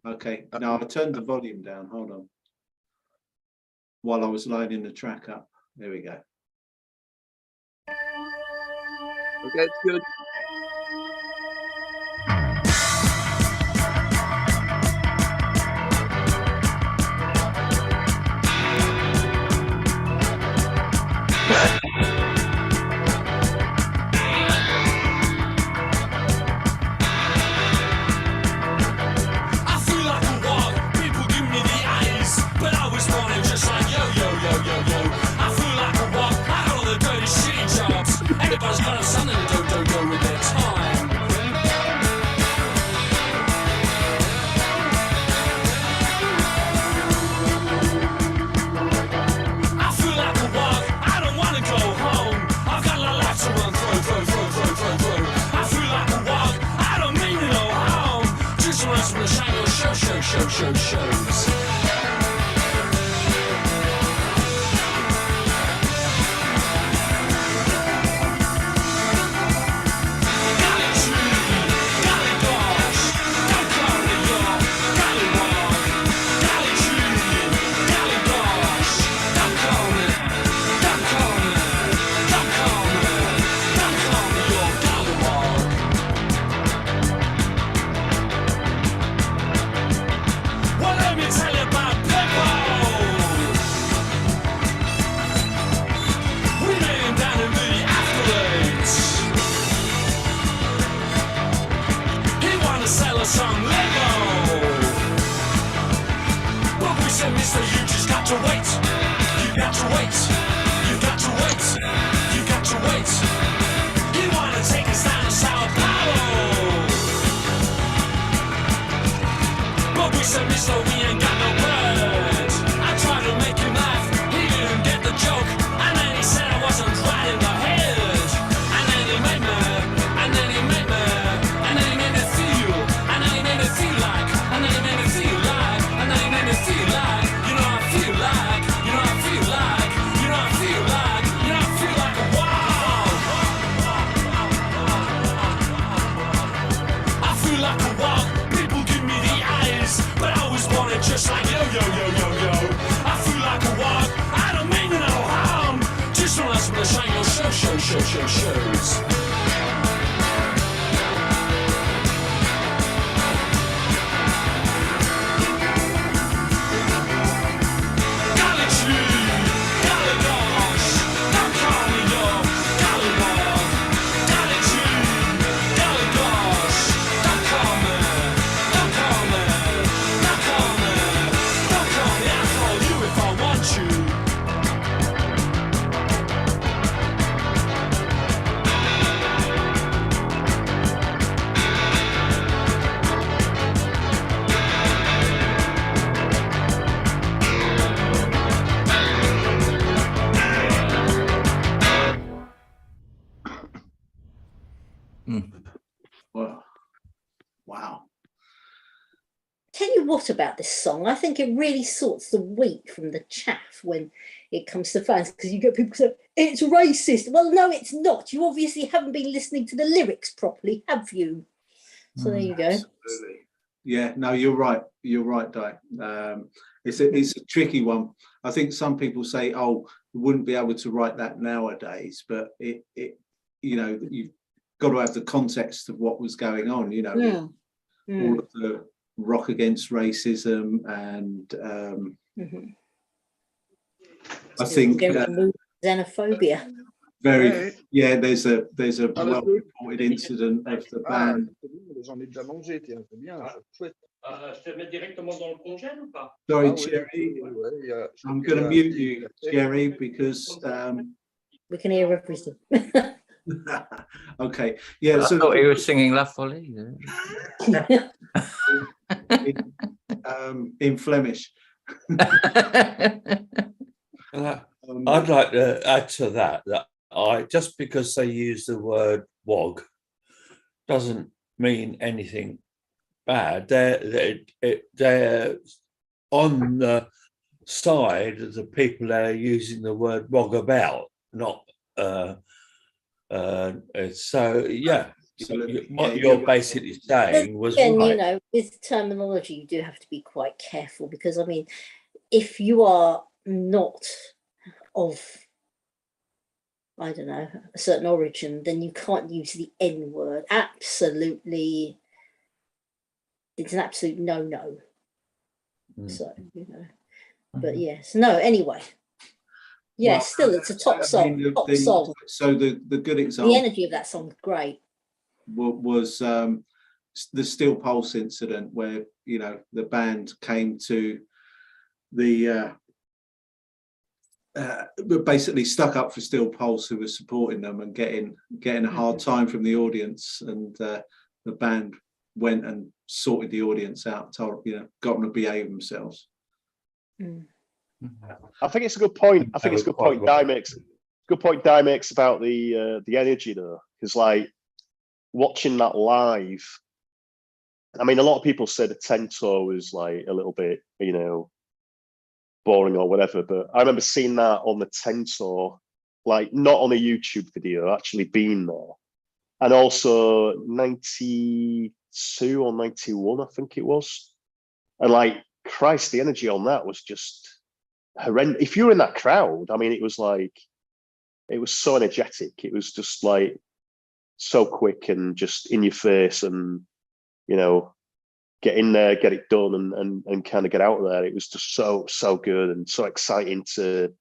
S1: Okay, now I turned the volume down. Hold on. While I was loading the track up. There we go.
S2: Okay, it's good.
S9: Shows. Golly, the song Lego. But we said, mister, you just got to wait. You got to wait. You got to wait. You got to wait. You want to take us down to Sao Paulo. But we said, mister, we ain't got no words. I tried to make him laugh. He didn't get the joke. And then he said I wasn't right in the head. And then he made me. And then he made me. And then he made me feel. And then he made me feel like. And then he made me feel like. And then he made me feel like. You know I feel like. You know I feel like. You know I feel like. You know I feel like a wow. I feel like a wow. People give me the eyes, but I always wanted just like yo yo yo yo yo. I feel like a wow. I don't mean no harm. Just don't ask me to shine your shows.
S1: Well, wow.
S6: Tell you what about this song, I think it really sorts the wheat from the chaff when it comes to fans, because you get people say it's racist. Well, no, it's not. You obviously haven't been listening to the lyrics properly, have you? So there you go.
S1: Absolutely. Yeah, no, you're right. You're right, Di. It's a tricky one. I think some people say, oh, you wouldn't be able to write that nowadays, but it you know, you've got to have the context of what was going on, you know, all of the rock against racism and I think
S6: xenophobia.
S1: very there's a well reported incident of the band.
S2: J'en ai déjà mangé, tiens, c'est bien, c'est chouette.
S8: Je te mets directement dans le congèle ou pas?
S1: Sorry, Jerry, I'm going to mute you, Jerry, because
S6: We can hear everything.
S1: okay, yeah.
S3: I
S1: So
S3: thought he was singing La Folie.
S1: in Flemish.
S8: I'd like to add to that I just because they use the word wog doesn't mean anything bad. They're on the side of the people that are using the word wog about, not so yeah.
S1: Absolutely.
S8: What you're basically saying was
S6: Again,
S8: right.
S6: you know, with terminology, you do have to be quite careful because, I mean, if you are not of, I don't know, a certain origin, then you can't use the N word. Absolutely. It's an absolute no-no. So, you know, but yes, no, anyway. Yeah,
S1: Well,
S6: still, it's a top
S1: I
S6: song.
S1: mean,
S6: Top song.
S1: So the good
S6: The
S1: example
S6: energy of that song is great.
S1: was the Steel Pulse incident, where you know the band came to the basically stuck up for Steel Pulse, who was supporting them and getting a hard time from the audience, and the band went and sorted the audience out, told got them to behave themselves.
S4: I think it's a good point. I think it's a good point Di makes. Good point Di makes about the energy though, because like watching that live, I mean, a lot of people say the 10 tour was like a little bit, you know, boring or whatever, but I remember seeing that on the 10 tour, like not on a YouTube video, actually being there, and also 92 or 91, I think it was, and like Christ, the energy on that was just horrendous. If you were in that crowd, I mean, it was so energetic. It was just like so quick and just in your face, and you know, get in there, get it done, and kind of get out of there. It was just so good and so exciting to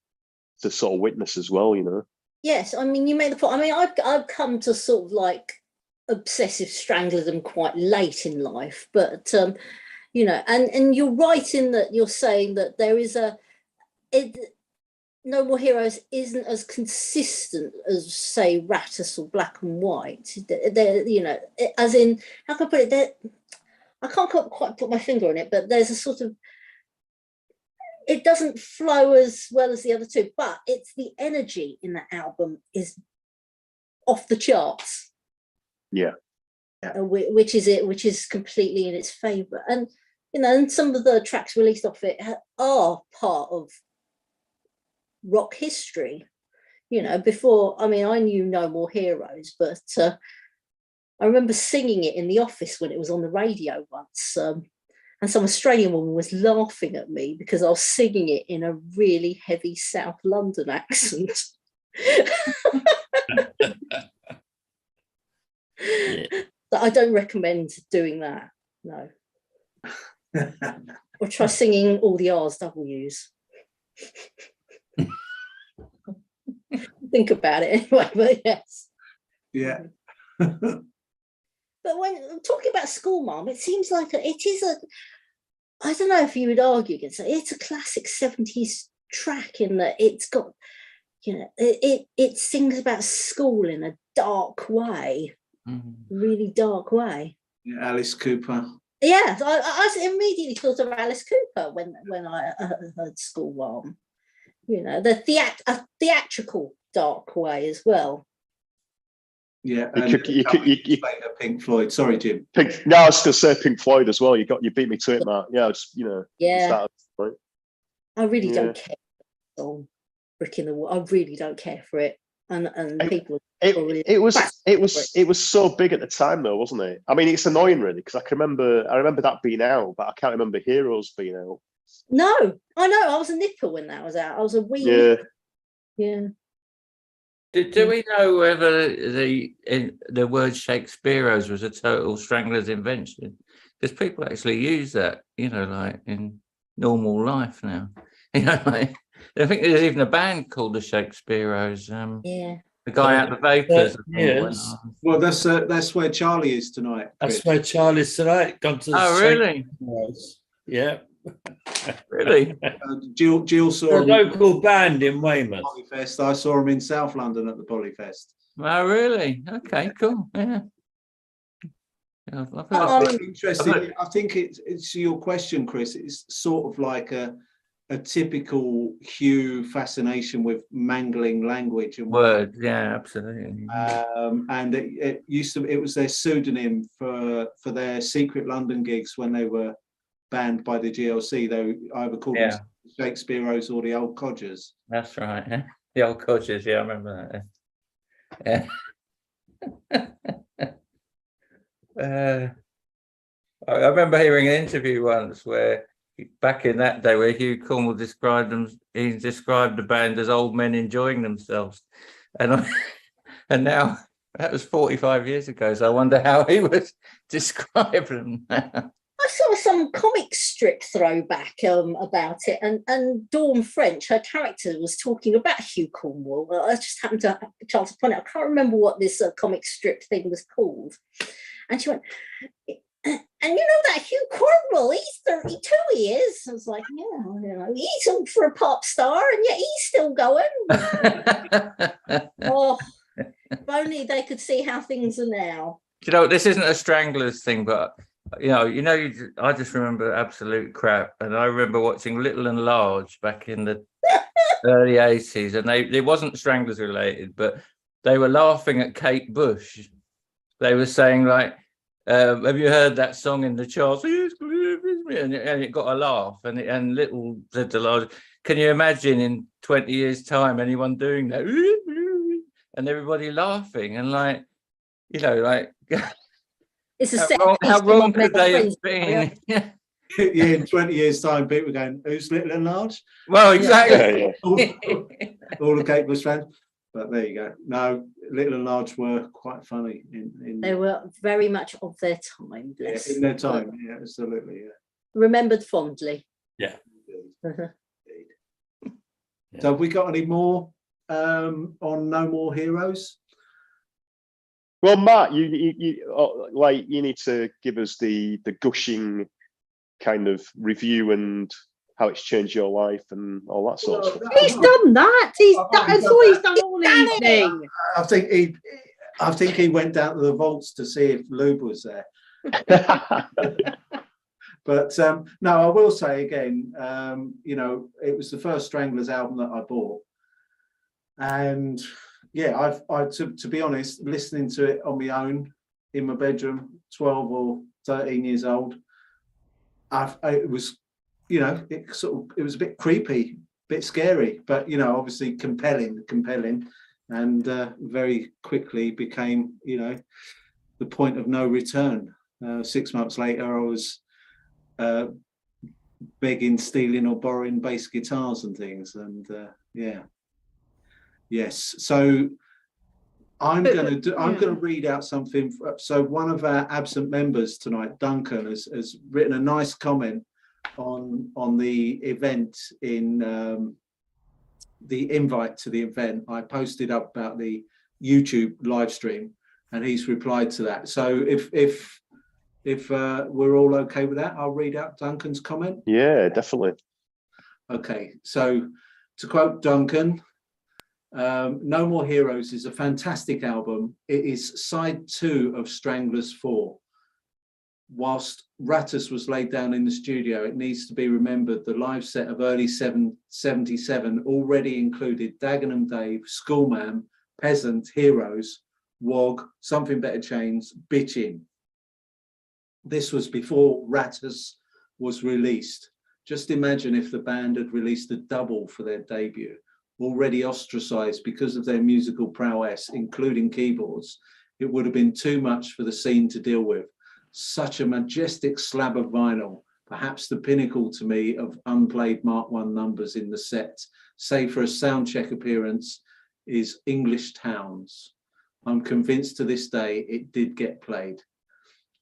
S4: sort of witness as well, you know.
S6: Yes, I mean, you made the point. I mean, I've come to sort of like obsessive Stranglerism quite late in life, but you know, and you're right in that you're saying that there is No More Heroes isn't as consistent as, say, Rattus or Black and White. They're, you know, as in, how can I put it? I can't quite put my finger on it, but there's a sort of, it doesn't flow as well as the other two, but it's the energy in that album is off the charts.
S4: Yeah.
S6: Which is completely in its favour. And, you know, and some of the tracks released off it are part of rock history. You know, before, I mean, I knew No More Heroes, but I remember singing it in the office when it was on the radio once. And some Australian woman was laughing at me because I was singing it in a really heavy South London accent. But I don't recommend doing that, no. Or try singing all the R's, W's. Think about it anyway, but yes.
S1: Yeah.
S6: But when I'm talking about School Mum, it seems like it is I don't know if you would argue against it. It's a classic 70s track in that it's got, you know, it sings about school in a dark way, really dark way.
S1: Yeah, Alice Cooper.
S6: Yeah, I immediately thought of Alice Cooper when I heard School Mum. You know, a theatrical dark way as well.
S1: Yeah,
S4: You could
S1: Pink Floyd. Sorry, Jim.
S4: No, I was going to say Pink Floyd as well. You beat me to it, Matt. Yeah, just, you know.
S6: Yeah.
S4: Right?
S6: I really don't care for the song Brick in the Wall. I really don't care for it. And people.
S4: It was so big at the time, though, wasn't it? I mean, it's annoying, really, because I remember that being out, but I can't remember Heroes being out.
S6: No, I know. I was a nipper when that was out. I was a wee.
S4: Yeah.
S6: Yeah.
S3: Do we know whether the word Shakespeareos was a total Strangler's invention? Because people actually use that, you know, like in normal life now. You know, like, I think there's even a band called the Shakespeareos.
S6: Yeah.
S3: The guy out the Vapors.
S8: Yes.
S1: Well, that's where Charlie is tonight. Chris.
S8: That's where Charlie's tonight. Gone to the
S3: really?
S8: Yeah.
S3: Really?
S1: Jill saw
S8: A
S1: him
S8: local band in Weymouth.
S1: Polyfest. I saw him in South London at the Polyfest.
S3: Oh, really? Okay, cool. Yeah.
S1: Interesting. I think it's your question, Chris. It's sort of like a typical Hugh fascination with mangling language and
S3: words. Yeah, absolutely.
S1: And it was their pseudonym for their secret London gigs when they were banned by the GLC. They either called them Shakespeareos or the Old Codgers.
S3: That's right. Yeah. The Old Codgers. Yeah, I remember that. Yeah. I remember hearing an interview once where back in that day where Hugh Cornwell described the band as old men enjoying themselves, and now that was 45 years ago. So I wonder how he would describe them now.
S6: I saw some comic strip throwback about it, and Dawn French, her character, was talking about Hugh Cornwell. I just happened to have a chance to point out. I can't remember what this comic strip thing was called. And she went, and you know that Hugh Cornwell, he's 32, he is. I was like, yeah, you know, he's up for a pop star, and yet he's still going. Oh, if only they could see how things are now.
S3: You know, this isn't a Stranglers thing, but I just remember absolute crap. And I remember watching Little and Large back in the early 80s, and it wasn't Stranglers related, but they were laughing at Kate Bush. They were saying, like, have you heard that song in the charts? And it got a laugh. And Little said to Large, can you imagine in 20 years' time anyone doing that? And everybody laughing. And, like, you know, like...
S6: It's
S3: how wrong could they have been?
S1: Yeah, in 20 years' time, people are going, who's Little and Large?
S3: Well, exactly.
S4: Yeah.
S1: all the Kate Bush fans. But there you go. No, Little and Large were quite funny.
S6: They were very much of their time.
S1: In their time, yeah, absolutely. Yeah.
S6: Remembered fondly.
S8: Yeah.
S1: Indeed. So have we got any more on No More Heroes?
S4: Well, Matt, you need to give us the gushing kind of review and how it's changed your life and all that sort of stuff.
S5: He's done that. That's all he's done all evening.
S1: I think he went down to the vaults to see if Lube was there. But no, I will say again, you know, it was the first Stranglers album that I bought, and yeah, to be honest, listening to it on my own in my bedroom, 12 or 13 years old, it was, you know, it was a bit creepy, a bit scary, but you know, obviously compelling, and very quickly became, you know, the point of no return. 6 months later, I was begging, stealing or borrowing bass guitars and things, and yes. So I'm going to read out something. So one of our absent members tonight, Duncan, has written a nice comment on the event in the invite to the event. I posted up about the YouTube live stream, and he's replied to that. So if we're all okay with that, I'll read out Duncan's comment.
S4: Yeah, definitely.
S1: Okay, so to quote Duncan, No More Heroes is a fantastic album. It is side 2 of Stranglers 4. Whilst Rattus was laid down in the studio, it needs to be remembered the live set of early 77 already included Dagenham Dave, Schoolman, Peasant, Heroes, Wog, Something Better Chains, Bitchin'. This was before Rattus was released. Just imagine if the band had released a double for their debut, already ostracized because of their musical prowess, including keyboards. It would have been too much for the scene to deal with. Such a majestic slab of vinyl, perhaps the pinnacle to me of unplayed Mark I numbers in the set, save for a soundcheck appearance, is English Towns. I'm convinced to this day it did get played.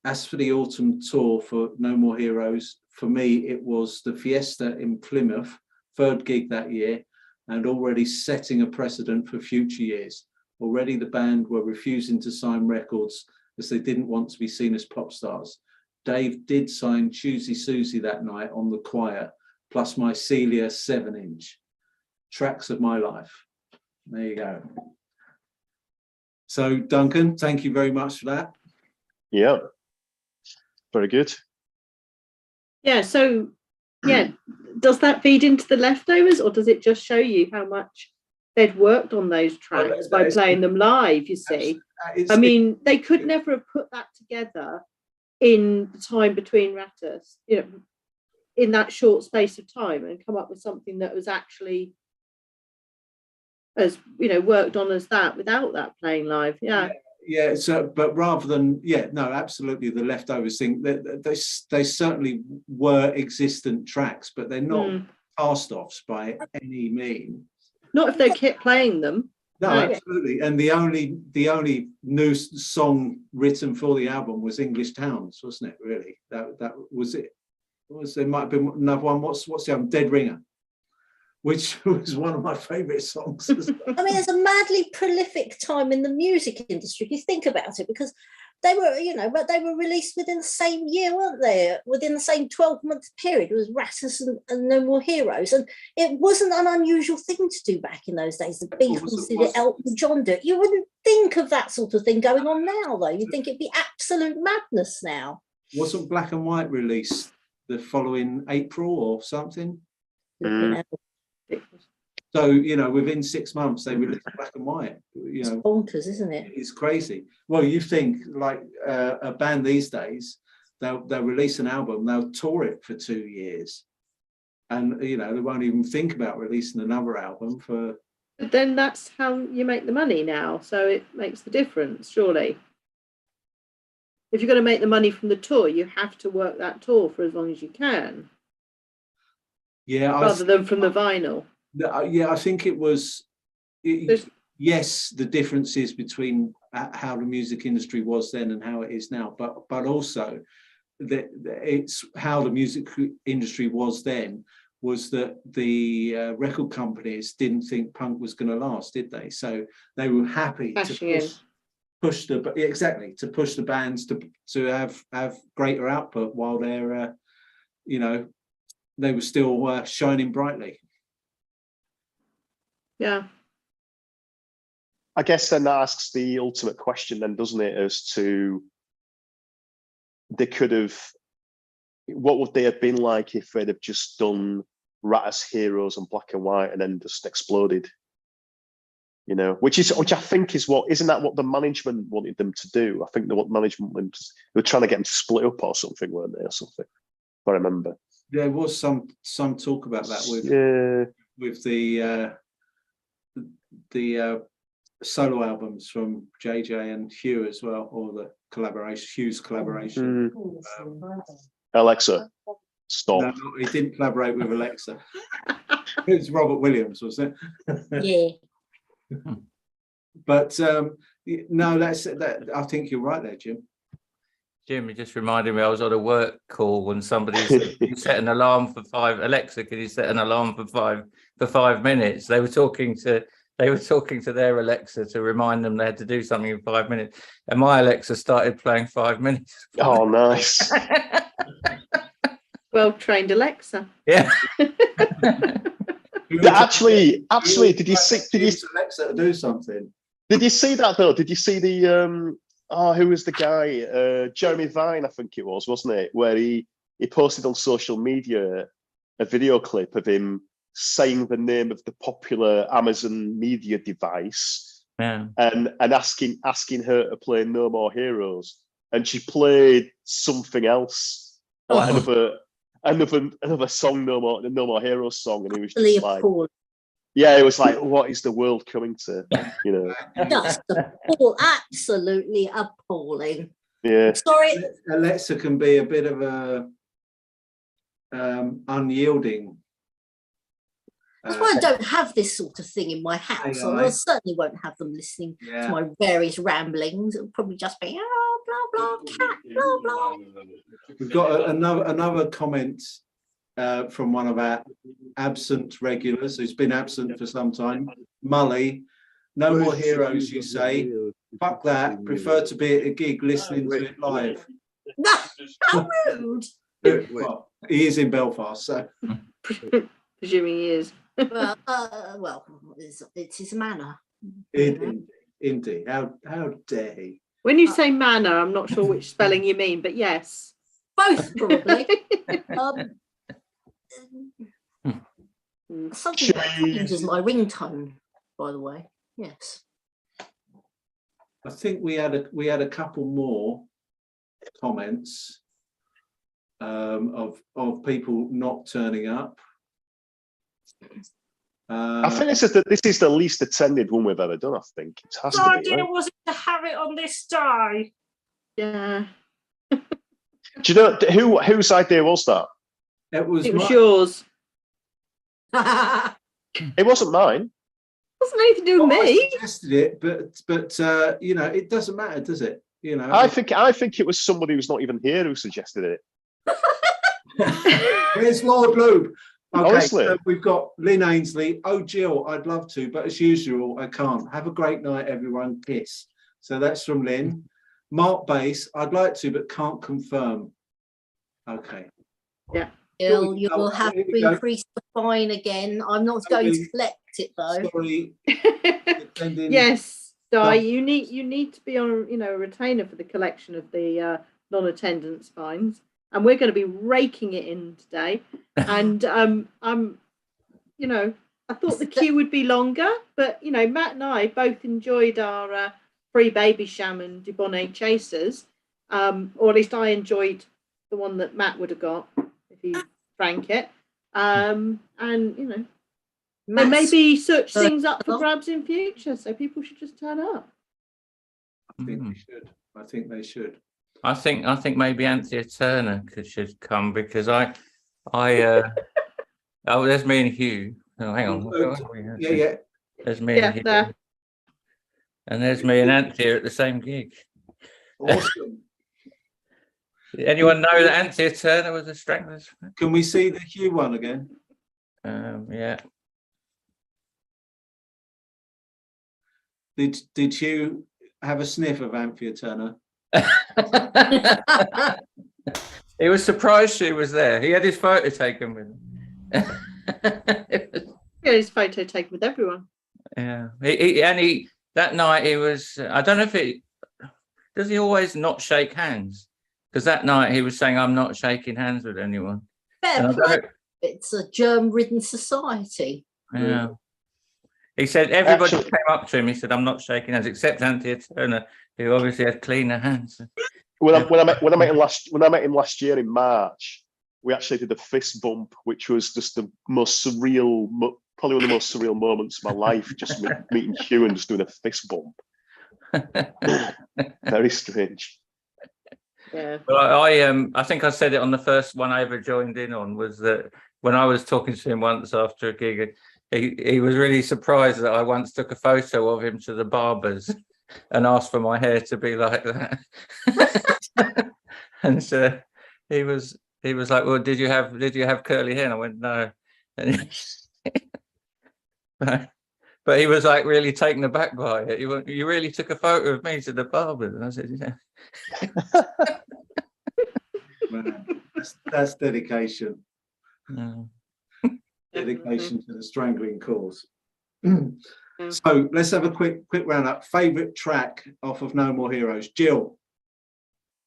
S1: As for the autumn tour for No More Heroes, for me it was the Fiesta in Plymouth, 3rd gig that year, and already setting a precedent for future years. Already the band were refusing to sign records as they didn't want to be seen as pop stars. Dave did sign Choosy Susie that night on the Quiet, plus my Celia 7-inch. Tracks of my life. There you go. So Duncan, thank you very much for that.
S4: Yeah, very good.
S5: Yeah, so yeah, does that feed into the Leftovers, or does it just show you how much they'd worked on those tracks by playing them live, you see? I mean, they could never have put that together in the time between Rattus, you know, in that short space of time, and come up with something that was actually as, you know, worked on as that without that playing live. Yeah,
S1: so but rather than absolutely the Leftovers thing, they certainly were existent tracks, but they're not cast-offs by any means.
S5: Not if they kept playing them.
S1: No, absolutely. And the only new song written for the album was English Towns, wasn't it? Really, that was it. There might have been another one. What's the album? Dead Ringer, which was one of my favourite songs.
S6: I mean, it's a madly prolific time in the music industry, if you think about it, because they were, you know, but they were released within the same year, weren't they? Within the same 12-month period. It was Rattus and No More Heroes. And it wasn't an unusual thing to do back in those days. The Beatles did it, Elton John did it. You wouldn't think of that sort of thing going on now, though. You'd think it'd be absolute madness now.
S1: Wasn't Black and White released the following April or something? So, you know, within 6 months they released Black and White. You know,
S6: it's bonkers, isn't it?
S1: It's crazy. Well, you think like a band these days, they'll release an album, they'll tour it for 2 years, and you know they won't even think about releasing another album for.
S5: But then that's how you make the money now, so it makes the difference, surely. If you're going to make the money from the tour, you have to work that tour for as long as you can.
S1: Yeah,
S5: rather than from the vinyl.
S1: Yeah, I think it was. Yes, the differences between how the music industry was then and how it is now, but also that it's how the music industry was then was that the record companies didn't think punk was going to last, did they? So they were happy to push. push to push the bands to have greater output while they're they were still shining brightly.
S5: Yeah.
S4: I guess then that asks the ultimate question then, doesn't it, as to what would they have been like if they'd have just done Rat as Heroes and Black and White and then just exploded? Which I think isn't that what the management wanted them to do? I think what management they were trying to get them to split up or something, weren't they, or something? If I remember.
S1: There was some talk about that with the solo albums from JJ and Hugh as well, or the Hugh's collaboration.
S4: Alexa, stop.
S1: No, he didn't collaborate with Alexa. It was Robert Williams, wasn't it?
S6: Yeah.
S1: But no, that. I think you're right there, Jim.
S3: Jim, you just reminded me I was on a work call when somebody said, "You set an alarm for 5 Alexa, can you set an alarm for 5 minutes?" They were talking to their Alexa to remind them they had to do something in 5 minutes. And my Alexa started playing 5 minutes.
S4: Oh, nice.
S5: Well-trained Alexa.
S3: Yeah.
S4: Actually, did you see
S1: Alexa to do something?
S4: Did you see that though? Did you see the who was the guy? Jeremy Vine, I think it was, wasn't it? Where he posted on social media a video clip of him saying the name of the popular Amazon media device, and asking her to play No More Heroes, and she played something else, another song, No More Heroes song, and he was just like, it was like, what is the world coming to?
S6: Just absolutely appalling.
S4: Yeah.
S6: Sorry.
S1: Alexa can be a bit of a unyielding.
S6: That's why I don't have this sort of thing in my house. I certainly won't have them listening to my various ramblings. It'll probably just be blah blah cat blah blah.
S1: We've got another comment from one of our absent regulars who's been absent for some time. Mully, no more heroes, you say? Fuck that. Prefer to be at a gig listening to it live.
S6: No, how rude.
S1: Well, he is in Belfast, so
S5: Presuming he is.
S6: Well, it's his manner.
S1: Indeed. How dare he?
S5: When you say manner, I'm not sure which spelling you mean, but yes.
S6: Both, probably. Something that changes my ringtone, by the way. Yes.
S1: I think we had a couple more comments of people not turning up.
S4: I think this is the least attended one we've ever done. I think it has to be. Right?
S6: Was it to have it on this day?
S5: Yeah.
S4: Do you know whose idea was that?
S1: It was
S5: yours.
S4: It wasn't mine.
S5: Wasn't anything to do with me.
S1: I suggested it, but it doesn't matter, does it?
S4: I think it was somebody who's not even here who suggested it.
S1: Where's Lord Lube? Okay,
S4: Honestly.
S1: so we've got Lynn Ainsley. Oh, Jill, I'd love to, but as usual, I can't. Have a great night, everyone. Kiss. So that's from Lynn. Mark Bass, I'd like to, but can't confirm. Okay.
S5: Yeah.
S6: You will have to increase the fine again. I'm not going to collect it though.
S1: Sorry.
S5: Yes, Di, you need to be on a retainer for the collection of the non-attendance fines, and we're going to be raking it in today. And I thought the queue would be longer, but Matt and I both enjoyed our free Baby Sham and Dubonnet chasers, or at least I enjoyed the one that Matt would have got if he drank it. And there may be such things up for grabs in future, so people should just turn up.
S1: I think they should. I think they should.
S3: I think maybe Anthea Turner should come, because oh, there's me and Hugh. Oh, hang on.
S1: Yeah.
S3: There's me and Hugh.
S5: There.
S3: And there's me and Anthea at the same gig.
S1: Awesome.
S3: Anyone know that Anthea Turner was a Stranglers?
S1: Can we see the Hugh one again?
S3: Yeah.
S1: Did Hugh have a sniff of Anthea Turner?
S3: He was surprised she was there. He had his photo taken with him.
S5: Yeah, his photo taken with everyone.
S3: Yeah, he that night he was. I don't know if it does. He always not shake hands, because that night he was saying, "I'm not shaking hands with anyone." And
S6: Fair
S3: I
S6: play.
S3: don't know-
S6: It's a germ-ridden society.
S3: yeah. He said everybody
S4: Actually-
S3: came up to him. He said, "I'm not shaking hands," except Anthea Turner, who obviously had cleaner hands.
S4: When I met him last year in March, we actually did a fist bump, which was just the most surreal, probably one of the most surreal moments of my life. Just meeting Hugh and just doing a fist bump. Very strange.
S5: Yeah.
S3: But I think I said it on the first one I ever joined in on, was that when I was talking to him once after a gig, he was really surprised that I once took a photo of him to the barbers and asked for my hair to be like that. And so he was like, "Well, did you have curly hair?" And I went, "No." And but he was like really taken aback by it. You really took a photo of me to the barbers? And I said, "Yeah."
S1: Man, that's dedication.
S3: No.
S1: Dedication to the strangling cause. So let's have a quick roundup. Favorite track off of No More Heroes, Jill.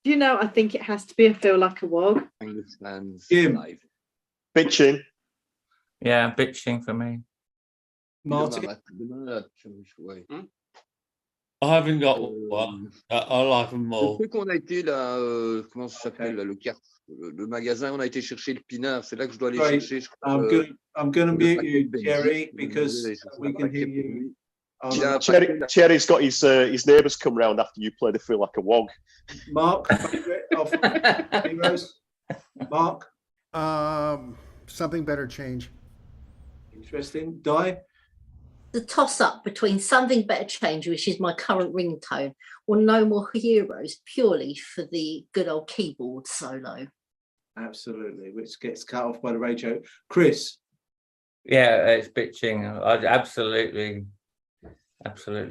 S5: Do you know, I think it has to be a Feel Like a Wog.
S2: Understands
S1: Jim.
S2: live.
S4: Bitching.
S3: Yeah, bitching for me.
S1: Martin.
S8: I haven't got one. I like them
S2: Le
S8: all.
S2: truc, on a été là, comment ça s'appelle, là, le magasin, on a été chercher le pinard. C'est là que je dois aller
S1: Sorry,
S2: chercher. Je crois,
S1: I'm gonna
S2: le
S1: mute
S2: paquet
S1: you,
S2: de Benji.
S1: Jerry, because
S2: Désolé, je sais
S1: we
S2: pas
S1: can
S2: quel
S1: hear you.
S2: produit.
S1: on-
S2: Il a un paquet là.
S4: Cherry's got his neighbours come round after you played a Feel Like a Wog.
S1: Mark, favorite off Heroes. Mark,
S7: Something Better Change.
S1: interesting. Di.
S6: The toss-up between Something Better Change, which is my current ringtone, or No More Heroes, purely for the good old keyboard solo.
S1: Absolutely, which gets cut off by the radio. Chris.
S3: Yeah, it's bitching. I absolutely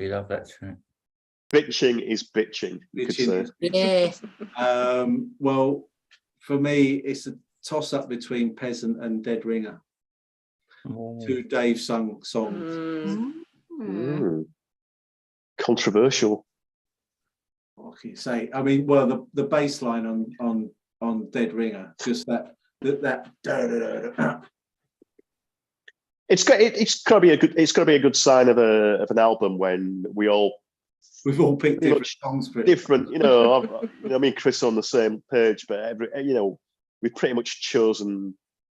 S3: love that track.
S4: Bitching is bitching. You could
S1: Bitching
S4: say.
S1: is-
S6: Yeah.
S1: Well, for me, it's a toss-up between Peasant and Dead Ringer.
S3: Oh.
S1: Two Dave sung songs.
S4: Mm. Controversial.
S1: What can you say? I mean, well, the bass line on Dead Ringer, just that.
S4: It's got to be a good sign of an album when we all
S1: We've all picked
S4: Pretty
S1: different
S4: much
S1: songs for it.
S4: different. I mean, Chris on the same page, but we've pretty much chosen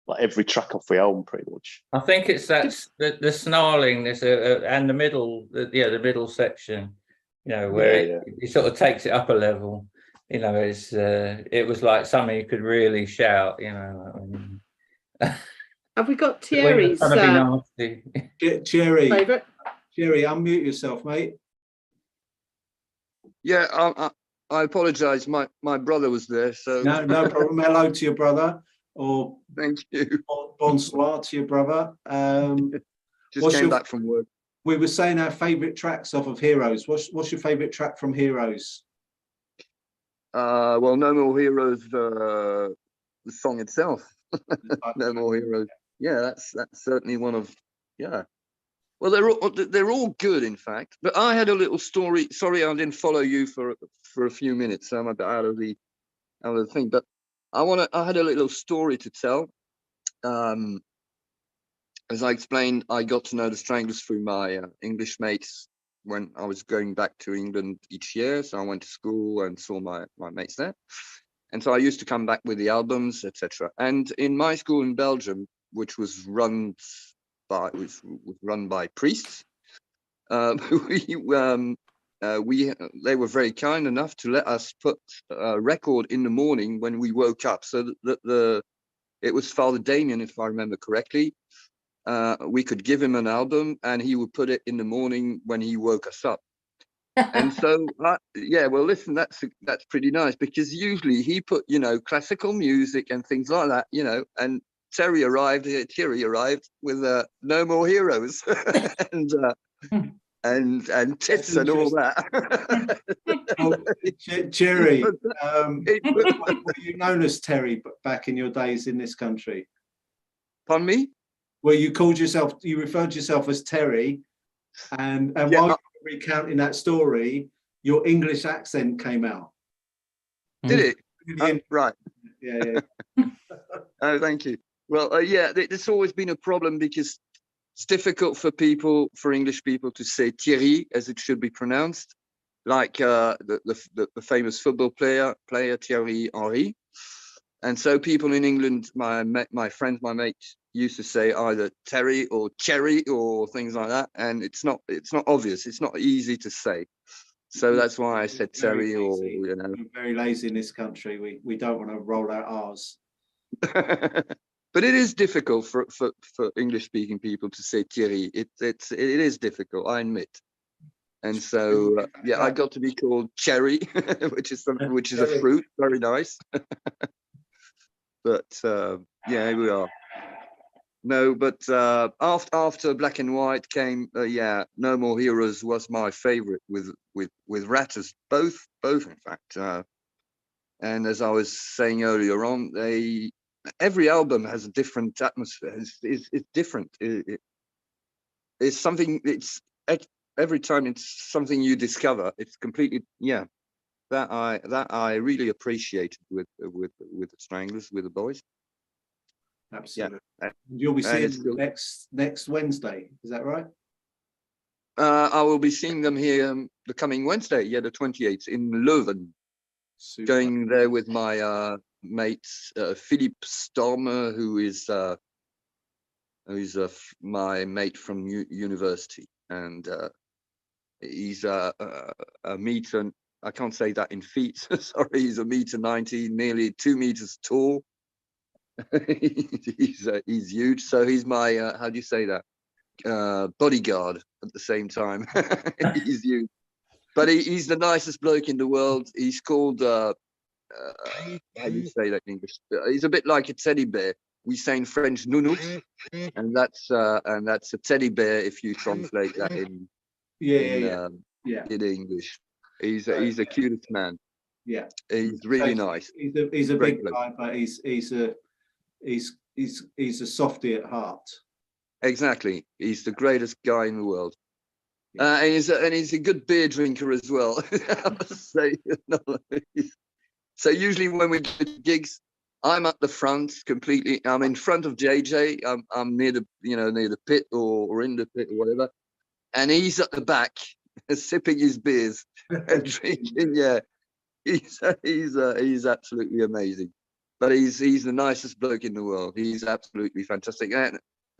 S4: like every track off the album, pretty much.
S3: I think it's the snarling, and the middle section, where it sort of takes it up a level. It's it was like something you could really shout.
S5: Have we got Thierry's
S3: nasty.
S1: Jerry,
S5: favourite?
S1: unmute yourself, mate.
S2: Yeah, I apologise. My brother was there, so
S1: No problem. Hello to your brother, or
S2: thank you.
S1: bonsoir to your brother.
S2: Just
S1: What's
S2: came
S1: your-
S2: back from work.
S1: We were saying our favourite tracks off of Heroes. What's your favourite track from Heroes?
S2: Well, No More Heroes, the song itself. No More Heroes. Yeah, that's certainly one of. Yeah. Well, they're all good, in fact. But I had a little story. Sorry, I didn't follow you for a few minutes. I'm a bit out of the thing. But I had a little story to tell. As I explained, I got to know the Stranglers through my English mates when I was going back to England each year. So I went to school and saw my mates there. And so I used to come back with the albums, etc. And in my school in Belgium, which was run by priests, they were very kind enough to let us put a record in the morning when we woke up. So that it was Father Damien, if I remember correctly. We could give him an album and he would put it in the morning when he woke us up. And so, well, listen, that's pretty nice, because usually he put, classical music and things like that, and Thierry arrived with No More Heroes. And and tits and all that.
S1: Oh, Jerry,
S2: It-
S1: were you known as Terry back in your days in this country?
S2: Pardon me?
S1: Well, you referred to yourself as Terry, and
S2: Yeah,
S1: while you were recounting that story, your English accent came out.
S2: Did it?
S1: Brilliant.
S2: Right.
S1: Yeah, yeah.
S2: Oh, thank you. Well, yeah, it's always been a problem because it's difficult for English people to say Thierry as it should be pronounced, like the famous football player Thierry Henry. And so people in England, my friends, my mates, used to say either Terry or Cherry or things like that, and it's not obvious. It's not easy to say. So that's why I said
S1: Very
S2: Terry, or
S1: lazy.
S2: you know.
S1: We're very lazy in this country. We don't want to roll out R's.
S2: But it is difficult for English speaking people to say Thierry. It is difficult, I admit. And so yeah, I got to be called Cherry, which is a fruit, very nice. But yeah, here we are. No, but after Black and White came, yeah, No More Heroes was my favorite with Ratters, both in fact. And as I was saying earlier on, every album has a different atmosphere. It's different. It's something. Every time it's something you discover. It's completely, yeah. That I really appreciated with the Stranglers, with the boys.
S1: Absolutely.
S2: Yeah.
S1: You'll be seeing
S2: still,
S1: next Wednesday. Is that right?
S2: I will be seeing them here the coming Wednesday, yeah, the 28th in Leuven.
S1: Super.
S2: Going there with my mate Philippe Stormer, who is my mate from university, and he's a meter. I can't say that in feet. Sorry, he's 1.90 m, nearly 2 meters tall. He's huge. So he's my how do you say that? Bodyguard at the same time. He's huge, but he's the nicest bloke in the world. He's called how do you say that in English? He's a bit like a teddy bear. We say in French nounours, and that's a teddy bear if you translate that in in English. He's the cutest man.
S1: Yeah,
S2: he's really nice.
S1: He's a
S2: Great
S1: big
S2: bloke.
S1: guy, but he's a softie at heart.
S2: Exactly, he's the greatest guy in the world. And he's a good beer drinker as well. I must say. So usually when we do gigs, I'm at the front completely. I'm in front of JJ. I'm near the pit or in the pit or whatever, and he's at the back sipping his beers and drinking. Yeah, he's absolutely amazing. But he's the nicest bloke in the world. He's absolutely fantastic.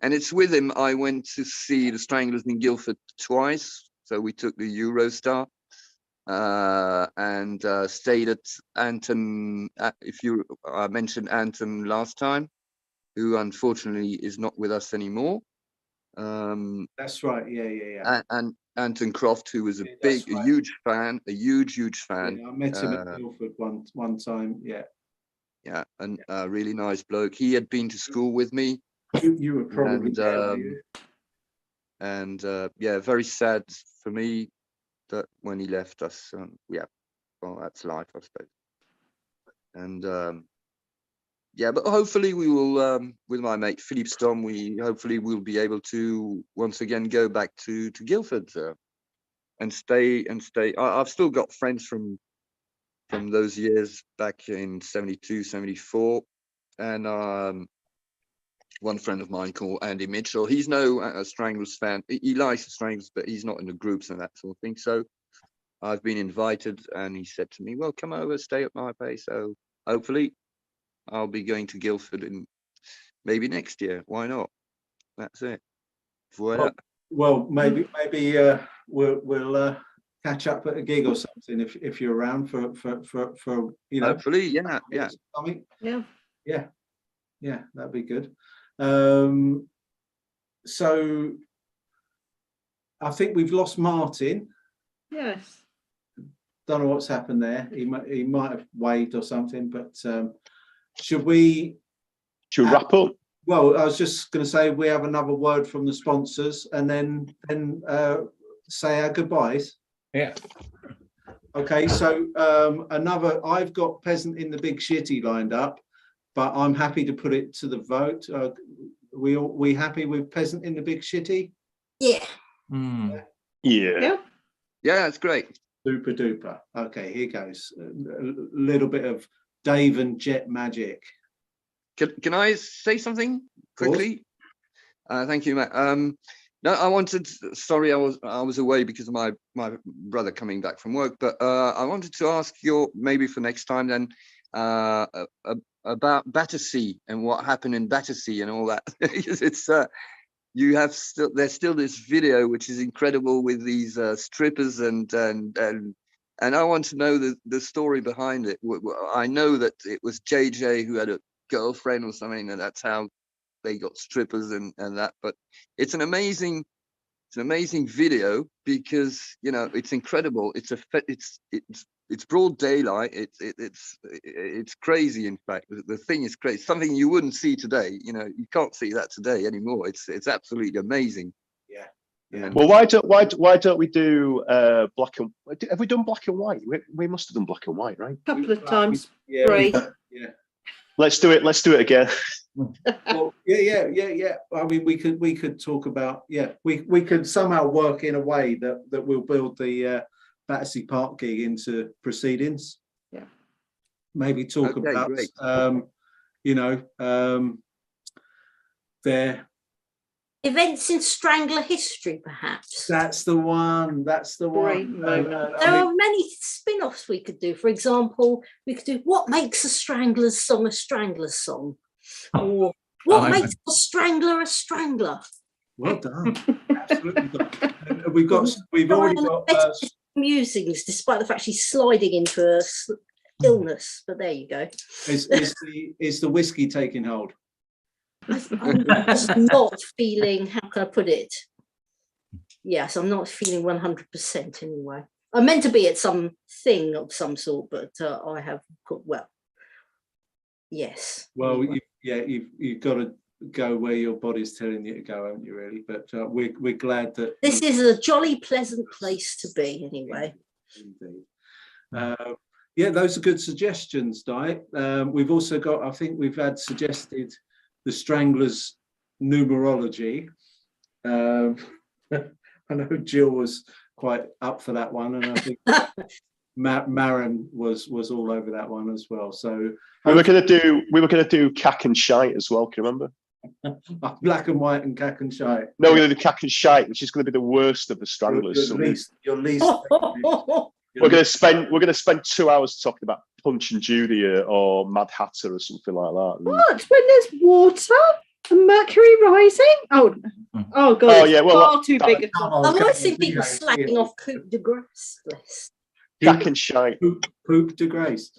S2: And it's with him I went to see the Stranglers in Guildford twice. So we took the Eurostar and stayed at Anthem. I mentioned Anthem last time, who unfortunately is not with us anymore.
S1: That's right. Yeah.
S2: And Anton Croft, who was a
S1: right.
S2: huge fan.
S1: Yeah, I met him at Guildford one time. Yeah.
S2: Yeah, and a really nice bloke. He had been to school with me.
S1: You were probably there,
S2: yeah, very sad for me that when he left us. Yeah, well, that's life, I suppose. And yeah, but hopefully we will, with my mate Philippe Storm, hopefully we'll be able to once again go back to Guildford and stay. I've still got friends from those years back in 72, 74, and one friend of mine called Andy Mitchell. He's no Stranglers fan. He likes the Stranglers, but he's not in the groups and that sort of thing. So I've been invited, and he said to me, "Well, come over, stay at my place." So hopefully I'll be going to Guildford in maybe next year. Why not? That's it. Voilà.
S1: Well, maybe we'll catch up at a gig or something if you're around for
S2: Hopefully, yeah.
S1: Something. Yeah, that'd be good. So I think we've lost Martin.
S5: Yes.
S1: Don't know what's happened there. He might have waved or something, but should we
S4: wrap up?
S1: Well, I was just going to say we have another word from the sponsors, and then say our goodbyes?
S3: Yeah.
S1: Okay, so I've got Peasant in the Big Shitty lined up, but I'm happy to put it to the vote. We happy with Peasant in the Big Shitty?
S6: Yeah.
S3: Hmm.
S4: Yeah.
S2: Yeah, it's great.
S1: Super duper. Okay, here goes. A little bit of Dave and Jet magic.
S2: Can I say something
S1: course.
S2: quickly? Thank you, Matt. No, I wanted. Sorry, I was away because of my brother coming back from work. But I wanted to ask you maybe for next time then about Battersea and what happened in Battersea and all that. It's you have still there's still this video which is incredible with these strippers and I want to know the story behind it. I know that it was JJ who had a girlfriend or something, and that's how they got strippers and that. But it's an amazing video because it's incredible. It's broad daylight. It's crazy. In fact, the thing is crazy. Something you wouldn't see today. You can't see that today anymore. It's absolutely amazing.
S1: Yeah.
S4: Well, why don't we do black and? Have we done black and white? We must have done black and white, right?
S5: A couple of times.
S1: Yeah,
S5: Great.
S1: yeah.
S4: Let's do it. Let's do it again.
S1: Well, yeah. I mean, we could talk about we could somehow work in a way that we'll build the Battersea Park gig into proceedings.
S5: Yeah.
S1: Maybe talk
S2: Okay,
S1: about
S2: great.
S1: their
S6: Events in Strangler history, perhaps.
S1: that's the one.
S5: Great moment.
S6: There are many spin-offs we could do. For example, we could do what makes a Strangler's song a Strangler's song, or what
S3: Fine.
S6: makes a Strangler a Strangler.
S1: Well done. Absolutely done. And we've already got
S6: Musings, despite the fact she's sliding into a illness. But there you go.
S1: is the whiskey taking hold?
S6: I'm just not feeling. How can I put it? Yes, I'm not feeling 100% anyway. I'm meant to be at some thing of some sort, but I have. Yes.
S1: Well,
S6: anyway.
S1: you've got to go where your body's telling you to go, haven't you? Really, but we're glad that
S6: This is a jolly pleasant place to be, anyway.
S1: Indeed. Yeah, those are good suggestions, Di. We've also got. I think we've had suggested the Stranglers numerology. I know Jill was quite up for that one, and I think Maren was all over that one as well. So
S4: we were gonna do cack and shite as well. Can you remember?
S1: black and white and cack and shite.
S4: No, we're gonna do cack and shite, which is gonna be the worst of the Stranglers.
S1: Your least.
S4: We're gonna spend 2 hours talking about Punch and Judy or Mad Hatter or something like that.
S5: What? When there's water and Mercury rising? Oh God!
S4: Oh, yeah, well,
S5: far too big. A
S1: come on.
S6: I'm always seeing people slacking off Coupe de Grace list.
S4: Cack and shite.
S1: Poop de grace.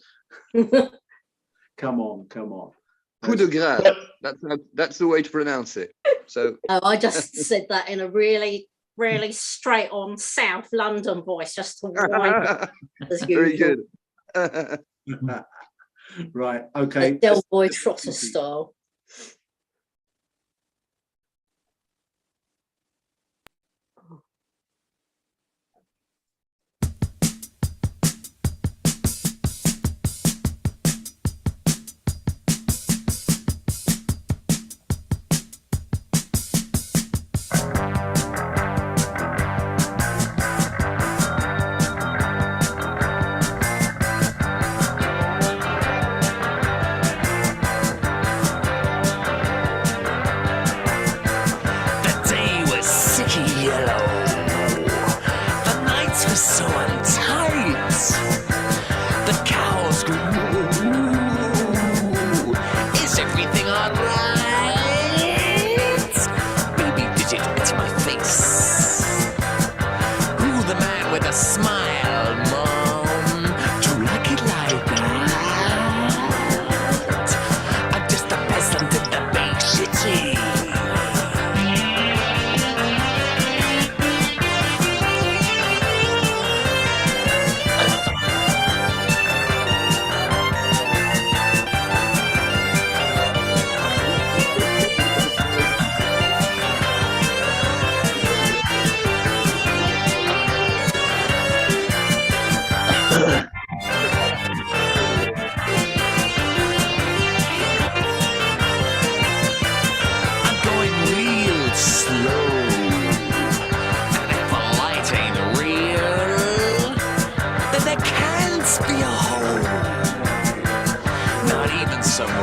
S1: Come on.
S2: Coup de grace. That's the way to pronounce it. So
S6: Oh, I just said that in a really straight on South London voice, just to wind up as
S2: very
S6: usual.
S2: good.
S1: Right. Okay.
S6: Del Boy Trotter style.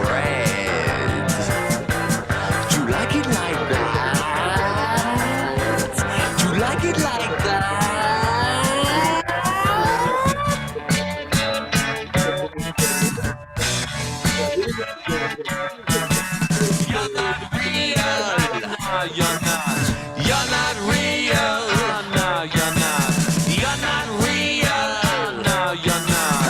S9: bread. Do you like it like that? Do you like it like that? You're not real. No, you're not. You're not real. No, you're not. You're not real. No, you're not.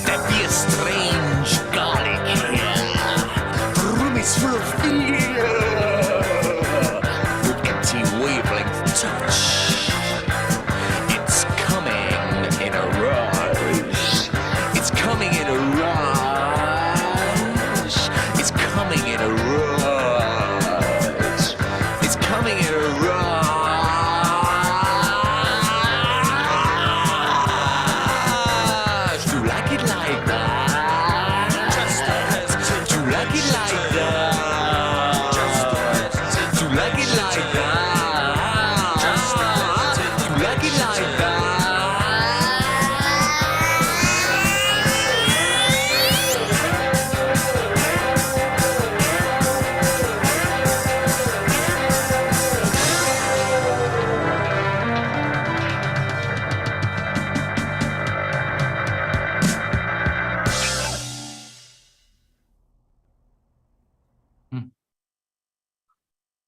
S9: There be a strange garlic here. The room is full of fear. With empty wavelength touch. It's coming in a rush. It's coming in a rush. It's coming in a rush. It's coming in a rush. Do you like it like that? Just a hesitant. Do you like it like that? Just a hesitant. Do you like it like that? Just a hesitant. Do you like it like that?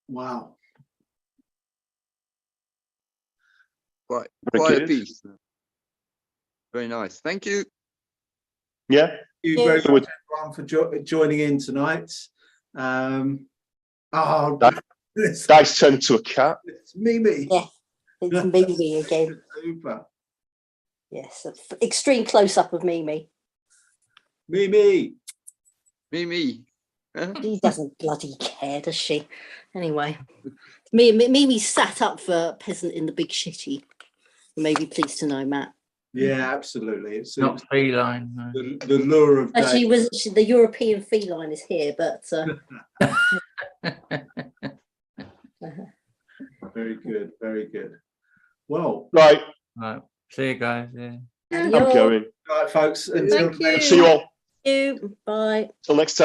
S1: Wow.
S2: Quite
S4: Very
S2: a
S4: good.
S2: piece. Very nice. Thank you.
S4: Yeah.
S1: Thank you
S6: Yeah.
S1: very much, everyone, for joining in tonight. Oh,
S4: That-
S1: it's,
S4: Dice turned to a cat.
S1: it's Mimi.
S6: Yeah. It's Mimi again.
S1: Super.
S6: Yes, extreme close up of Mimi.
S1: Mimi.
S2: Mimi.
S6: She doesn't bloody care, does she? Anyway, Mimi sat up for Peasant in the Big Shitty. You may be pleased to know, Matt.
S1: Yeah, absolutely. It's
S3: Not feline. No.
S1: the lure of
S6: Actually,
S1: day.
S6: the European feline is here, but
S1: Very good. Very good. Well,
S4: Right.
S3: Right. See you guys. Yeah.
S4: I'm going.
S1: all right, folks. Until
S5: Thank you.
S1: next
S4: See you all.
S6: you. Bye.
S4: Till next time.